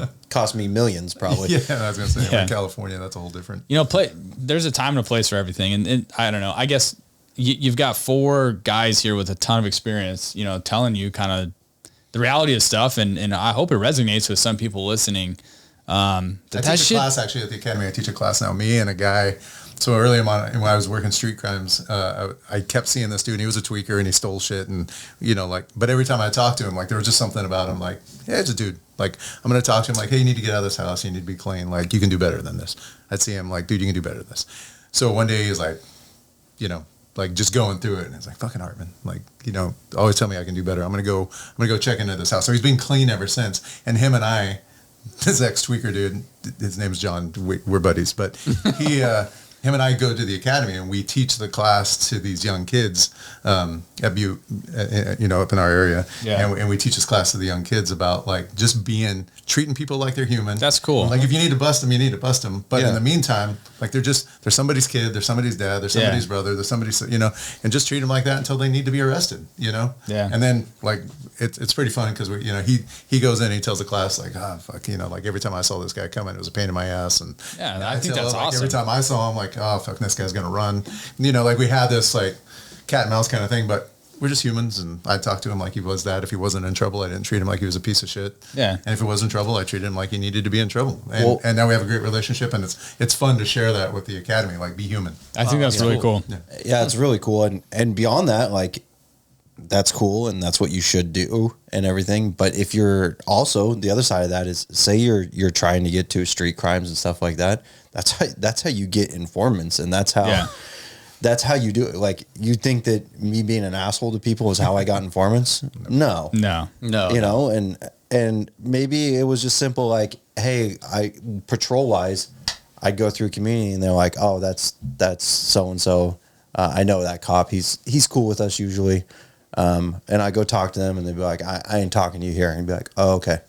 would cost me millions probably. Yeah, I was going to say, in California, that's a whole different. There's a time and a place for everything. And I don't know. I guess you've got 4 guys here with a ton of experience, telling you kind of the reality of stuff. And I hope it resonates with some people listening. I teach a class actually at the academy. I teach a class now, me and a guy. So early on, when I was working street crimes, I kept seeing this dude. And he was a tweaker and he stole shit, and but every time I talked to him, there was just something about him. Like, yeah, it's a dude. Like, I'm gonna talk to him. Like, hey, you need to get out of this house. You need to be clean. Like, you can do better than this. I'd see him like, dude, you can do better than this. So one day he was like, just going through it, and it's like, fucking Hartman. Like, always tell me I can do better. I'm gonna go check into this house. So he's been clean ever since. And him and I, this ex-tweaker dude, his name's John. We're buddies, but him and I go to the academy and we teach the class to these young kids at Butte, up in our area. Yeah. And we teach this class to the young kids about like just treating people like they're human. That's cool. Like if you need to bust them, you need to bust them. But in the meantime, like they're somebody's kid, they're somebody's dad, they're somebody's brother, they're somebody's, and just treat them like that until they need to be arrested, Yeah. And then like, it's pretty fun because he goes in and he tells the class like, fuck, like every time I saw this guy coming, it was a pain in my ass. And I think that's awesome. Every time I saw him, like, oh, fuck, this guy's going to run. Like we had this like cat and mouse kind of thing, but we're just humans. And I talked to him like he was that. If he wasn't in trouble, I didn't treat him like he was a piece of shit. Yeah. And if he was in trouble, I treated him like he needed to be in trouble. And now we have a great relationship, and it's fun to share that with the academy, like be human. I think that's really cool. Yeah, it's really cool. And beyond that, like, that's cool, and that's what you should do and everything. But if you're also, the other side of that is, say you're trying to get to street crimes and stuff like that, that's how you get informants, and that's how you do it. Like, you think that me being an asshole to people is how I got informants? No. And maybe it was just simple, like, hey, patrol wise, I'd go through community and they're like, oh, that's so-and-so. I know that cop. He's cool with us usually. And I go talk to them and they'd be like, I ain't talking to you here. And be like, oh, okay.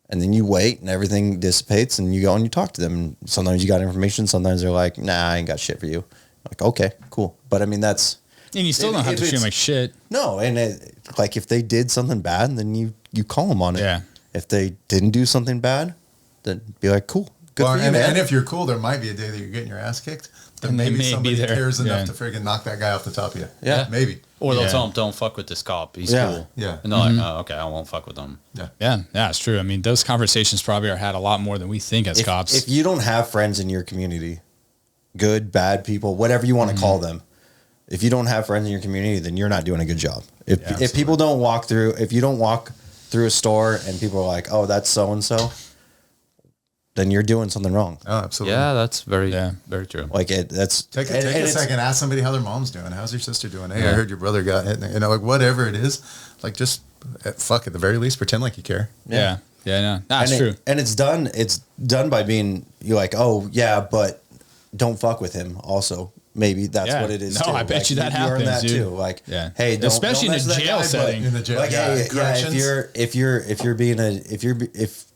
And then you wait and everything dissipates and you go and you talk to them. And sometimes you got information. Sometimes they're like, nah, I ain't got shit for you. Like, okay, cool. But I mean, and you still don't have to treat them like shit. No. And like if they did something bad, then you call them on it. Yeah. If they didn't do something bad, then be like, cool. Good for you, man. And if you're cool, there might be a day that you're getting your ass kicked. Then maybe somebody cares enough to friggin' knock that guy off the top of you. Yeah. Maybe. Or they'll tell him, don't fuck with this cop. He's cool. Yeah. And they're like, oh, okay, I won't fuck with them. Yeah, it's true. I mean, those conversations probably are had a lot more than we think as cops. If you don't have friends in your community, good, bad people, whatever you want to call them, if you don't have friends in your community, then you're not doing a good job. If people don't walk through, if you don't walk through a store and people are like, oh, that's so-and-so, then you're doing something wrong. Oh, absolutely. Yeah, that's very true. Like that's take a second, ask somebody how their mom's doing. How's your sister doing? Hey, I heard your brother got hit. Like whatever it is, like just fuck at the very least, pretend like you care. Yeah, no, that's true. And it's done by being, you're like, oh yeah, but don't fuck with him. Also, maybe that's what it is. No, too. I bet like, you that happens, that dude. Too. Like, hey, especially in a jail setting. In the jail, like,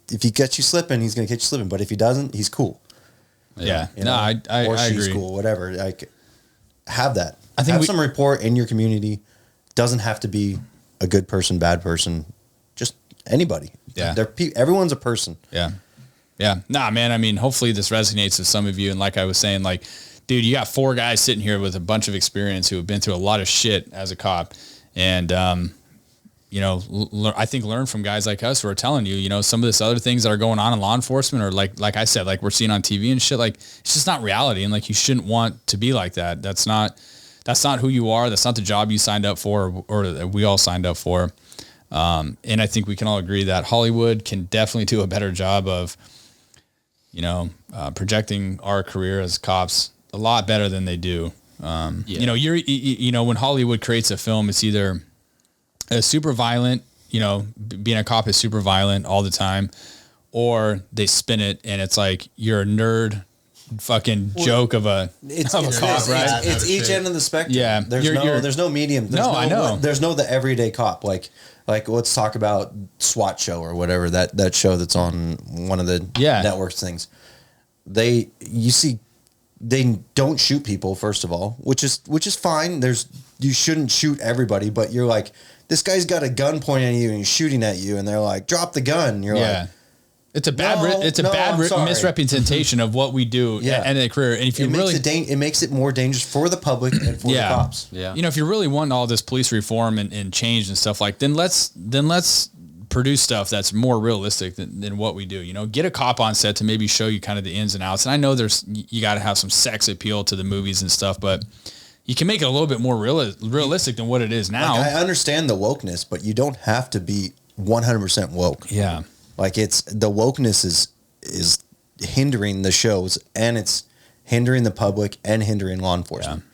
if he gets you slipping, he's gonna catch you slipping. But if he doesn't, he's cool. Yeah. You know? I or she's agree. cool, whatever. Like, have that. I think some rapport in your community. Doesn't have to be a good person, bad person. Just anybody. Yeah. Everyone's a person. Yeah. Nah, man. I mean, hopefully this resonates with some of you. And like I was saying, like, dude, you got 4 guys sitting here with a bunch of experience who have been through a lot of shit as a cop, and I think learn from guys like us who are telling you, some of this other things that are going on in law enforcement, or like I said, like we're seeing on TV and shit, like it's just not reality. And like, you shouldn't want to be like that. That's not who you are. That's not the job you signed up for, or that we all signed up for. And I think we can all agree that Hollywood can definitely do a better job of, projecting our career as cops a lot better than they do. When Hollywood creates a film, it's either a super violent, being a cop is super violent all the time, or they spin it and it's like you're a nerd fucking joke of a cop, right? It's each end of the spectrum. Yeah. There's no medium. I know. There's no the everyday cop. Like let's talk about SWAT show or whatever, that show that's on one of the networks things. They don't shoot people, first of all, which is fine. You shouldn't shoot everybody, but you're like, this guy's got a gun pointing at you and he's shooting at you, and they're like, drop the gun. You're like, it's a bad misrepresentation of what we do and a career. And if you it makes it more dangerous for the public and for the cops. Yeah. If you really want all this police reform and change and stuff, like, then let's produce stuff that's more realistic than what we do. Get a cop on set to maybe show you kind of the ins and outs. And I know you got to have some sex appeal to the movies and stuff, but you can make it a little bit more realistic than what it is now. Like, I understand the wokeness, but you don't have to be 100% woke. Yeah. Like, the wokeness is hindering the shows, and it's hindering the public and hindering law enforcement. Yeah.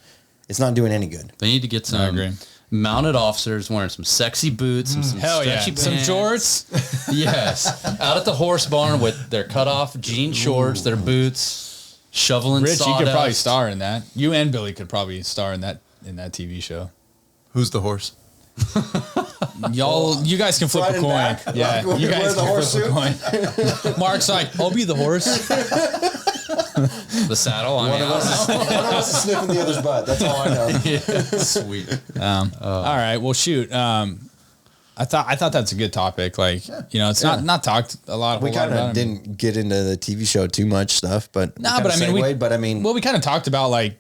It's not doing any good. They need to get some mounted officers wearing some sexy boots and some stretchy pants. Some shorts. Yes. Out at the horse barn with their cut off jean shorts, their boots. shoveling Rich, you could sawdust. probably star in that. You and Billy could probably star in that TV show. Who's the horse? You guys can flip a Sliding coin. back? Yeah, Like, you wear guys the can horse flip a coin. Mark's like, I'll be the horse. The saddle. I mean, One of us is sniffing the other's butt. That's all I know. Sweet. All right. Well, shoot. I thought that's a good topic. Like, it's not talked a lot. We whole lot kind about of it. didn't get into the TV show too much stuff, but Nah, but I mean, well, we kind of talked about like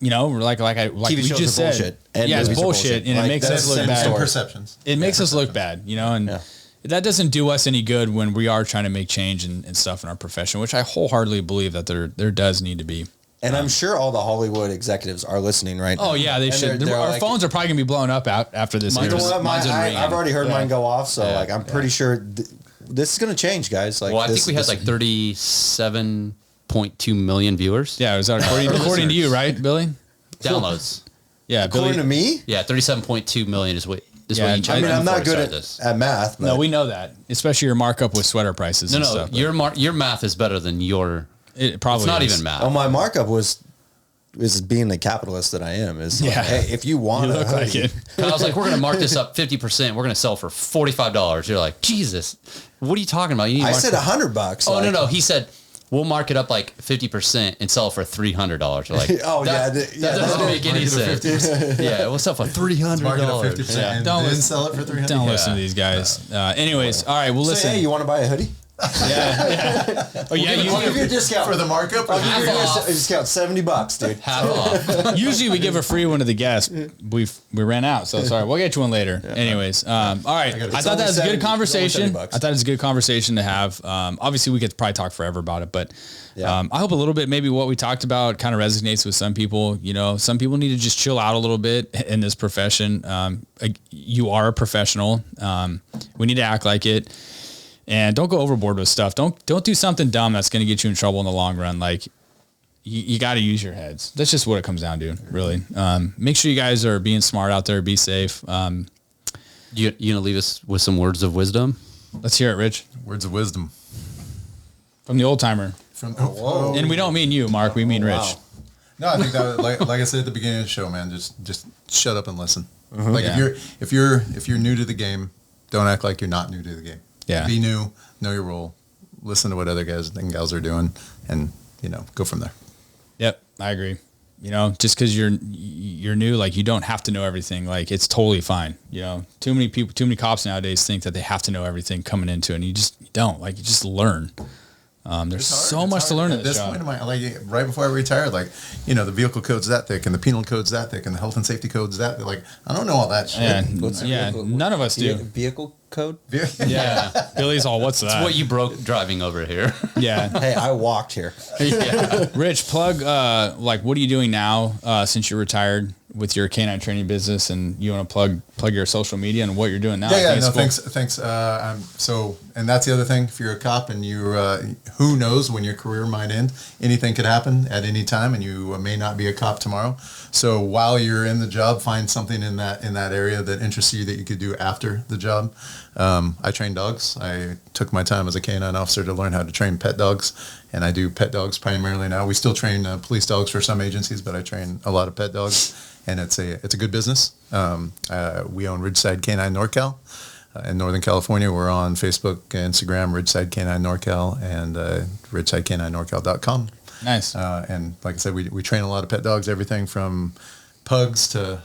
like TV we shows just are said, bullshit, and yeah, it's movies are bullshit, bullshit. and it Like, makes that's us look the bad. story. Perceptions. It makes us look bad, and that doesn't do us any good when we are trying to make change and stuff in our profession, which I wholeheartedly believe that there does need to be. And I'm sure all the Hollywood executives are listening right now. Oh yeah, they And should. they're Our like, phones are probably gonna be blown up out after this. You know airs. what? Mine's in ringing. I've already heard mine go off, so Yeah. like I'm pretty sure this is going to change, guys. Like, well, I think we had like 37.2 million viewers. Yeah, is that according to you, right, Billy? Downloads. Yeah, according Billy. to me. Yeah, 37.2 million is what Yeah, you I I mean, I'm not before we good started this. at math. But No, we know that, especially your markup with sweater prices. No, and no, stuff, but your math is better than your. it probably It's not is. even math. Oh, my markup is being the capitalist that I am. Is like, Yeah. hey, if you want You a look like hoodie, it. I was like, we're going to mark this up 50%. We're going to sell for $45. You're like, Jesus, what are you talking about? You need to I mark said it- $100. Oh, like, no. He said, we'll mark it up like 50% and sell it for $300. You're like, Oh, yeah, that yeah, doesn't no, make any mark it at sense. 50%. Yeah, we'll sell for $300. Market at 50% Yeah. and Don't then listen- sell it for 300. Don't Yeah. listen to these guys. Anyways, all right. Well, Say, listen. hey, you want to buy a hoodie? Oh yeah, I'll give you a discount For the markup? I'll give you Half a off. discount, $70, dude. Half off. usually we give a free one to the guests. We ran out, so sorry. We'll get you one later. Anyways, all right. I thought that was a good conversation. I thought it was a good conversation to have. Obviously, we could probably talk forever about it, but Yeah. I hope a little bit maybe what we talked about kind of resonates with some people. Some people need to just chill out a little bit in this profession. You are a professional. We need to act like it. And don't go overboard with stuff. Don't do something dumb that's going to get you in trouble in the long run. Like you got to use your heads. That's just what it comes down to, really. Make sure you guys are being smart out there. Be safe. You gonna leave us with some words of wisdom? Let's hear it, Rich, Words of wisdom. from the old timer. Whoa. And we don't mean you, Mark. We mean Rich. Wow. No, I think that like I said at the beginning of the show, man, just shut up and listen. Like Yeah. if you're new to the game, don't act like you're not new to the game. Yeah. Be new, know your role, listen to what other guys and gals are doing, and go from there. Yep, I agree. Just because you're new, like you don't have to know everything. Like it's totally fine. Too many cops nowadays think that they have to know everything coming into it, and you don't. Like you just learn. There's so much to learn in at this this job. point in my right before I retired, the vehicle code's that thick and the penal code's that thick and the health and safety code's that thick. Like I don't know all that shit. Yeah, none of us do. Vehicle code? Yeah, Billy's all, what's that? What you broke driving over here. Yeah. Hey, I walked here. Yeah. Rich, plug, what are you doing now since you're retired with your canine training business, and you want to plug your social media and what you're doing now? I think it's cool. Thanks. And that's the other thing. If you're a cop and who knows when your career might end, anything could happen at any time, and you may not be a cop tomorrow. So while you're in the job, find something in that area that interests you that you could do after the job. I train dogs. I took my time as a canine officer to learn how to train pet dogs, and I do pet dogs primarily now. We still train police dogs for some agencies, but I train a lot of pet dogs, and it's a good business. We own Ridgeside Canine NorCal. In Northern California, we're on Facebook, Instagram, Ridgeside Canine NorCal, and ridgesidecaninenorcal.com. Nice. And like I said, we train a lot of pet dogs, everything from pugs to,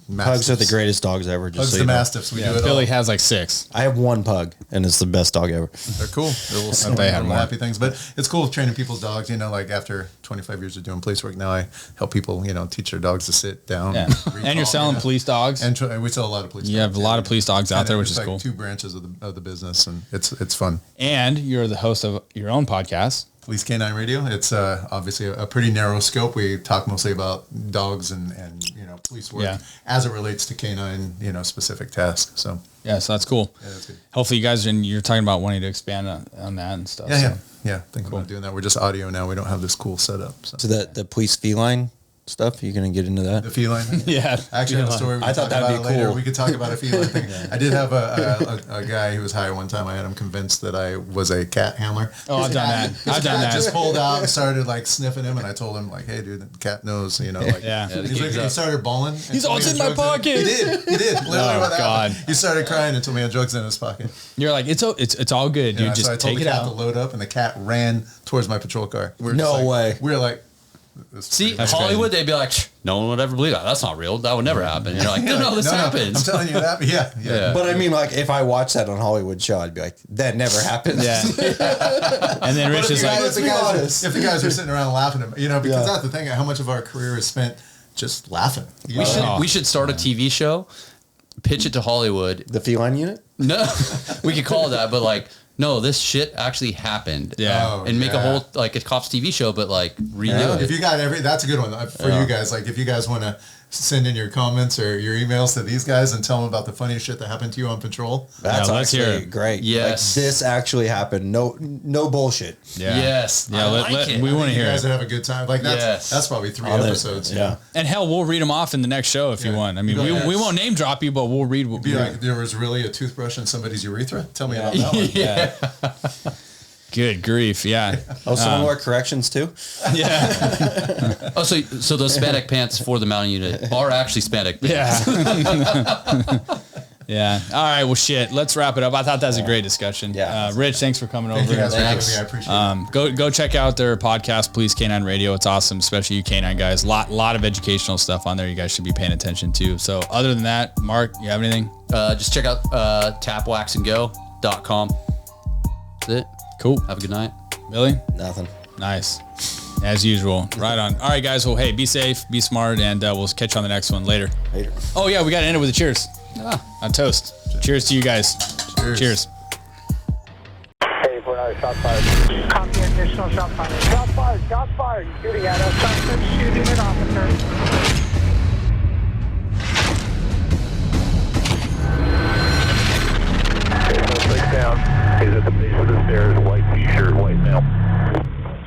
mastiffs. Pugs are the greatest dogs ever. Just Pugs so to you know. mastiffs. We do it Billy all. has like 6. I have one pug, and it's the best dog ever. They're cool. They're little, They have little more. happy things. But it's cool training people's dogs. Like after 25 years of doing police work, now I help people, teach their dogs to sit down. Yeah. recall, And you're selling police dogs. And we sell a lot of police dogs. You have a lot of police dogs out there, which is like cool. 2 branches of the business, and it's fun. And you're the host of your own podcast. Police Canine Radio. It's obviously a pretty narrow scope. We talk mostly about dogs and police work as it relates to canine specific tasks. So Yeah, so that's cool. yeah, that's good. Hopefully you guys, and you're talking about wanting to expand on that and stuff. Yeah, so. yeah. Thinking about doing that. We're just audio now. We don't have this cool setup. So. So the police feline stuff? You gonna get into that? The feline thing? Yeah. Actually, I have a story. We I can thought talk that'd about be it later. cool. We could talk about a feline thing. I did have a guy who was hired one time. I had him convinced that I was a cat handler. Oh, I've done that. I've done that. Just pulled out and started like sniffing him, and I told him like, "Hey, dude, the cat knows." You know, like Yeah. He's like, he started bawling. and He's told all, me "It's I in had my drugs pocket." He did. Literally, Oh, what happened. God. He started crying and told me I had drugs in his pocket. You're like, it's all good, dude. Yeah, Just so I told take the it cat to out. load up, and the cat ran towards my patrol car. We were No just like- way. We were like, See, That's Hollywood, they'd be like, no one would ever believe that. That's not real. That would never happen. And you're like, no, this happens. I'm telling you that. Yeah. Yeah. But I mean, like, if I watched that on Hollywood show, I'd be like, that never happened. Yeah. And then Rich is like, if the guys are sitting around laughing, because Yeah. that's the thing. How much of our career is spent just laughing. We should start a TV show, pitch it to Hollywood. The feline unit? No, we could call it that, but like, no, this shit actually happened. Yeah. And make a whole, like, a cops TV show, but like redo it. If you got that's a good one for you guys. Like if you guys want to send in your comments or your emails to these guys and tell them about the funny shit that happened to you on patrol. That's let's hear actually it. great. Yes. Like, this actually happened. No bullshit. yeah. Yes. Yeah, I let- like it. we want to You hear guys it. would have a good time. Like that's probably 3 On it. episodes. Yeah. And hell, we'll read them off in the next show if you Yeah. want. I mean, Yes. we won't name drop you, but we'll read. Be like, there was really a toothbrush in somebody's urethra. Tell me about that one. Yeah. Good grief. Yeah. Oh, someone wear corrections too? Yeah. Oh, so those Hispanic pants for the mountain unit are actually Hispanic pants. Yeah. Yeah. All right. Well, shit. Let's wrap it up. I thought that was a great discussion. Yeah. Rich, thanks for coming Thank over. you guys for having Thanks. me. I appreciate it. Go check out their podcast, Please Canine Radio. It's awesome, especially you canine guys. Lot of educational stuff on there. You guys should be paying attention to. So other than that, Mark, you have anything? Just check out tapwaxandgo.com. That's it. Cool. Have a good night. Billy? Nothing. Nice. As usual. Right on. All right, guys. Well, hey, be safe, be smart, and we'll catch you on the next one later. Later. Oh, yeah, we got to end it with a cheers. A toast. Cheers to you guys. Cheers. Hey, 49, shot fired. Copy, additional shot fired. Shot fired, shot fired. He's shooting at us. Suspect shooting at officer. Down. He's at the base of the stairs.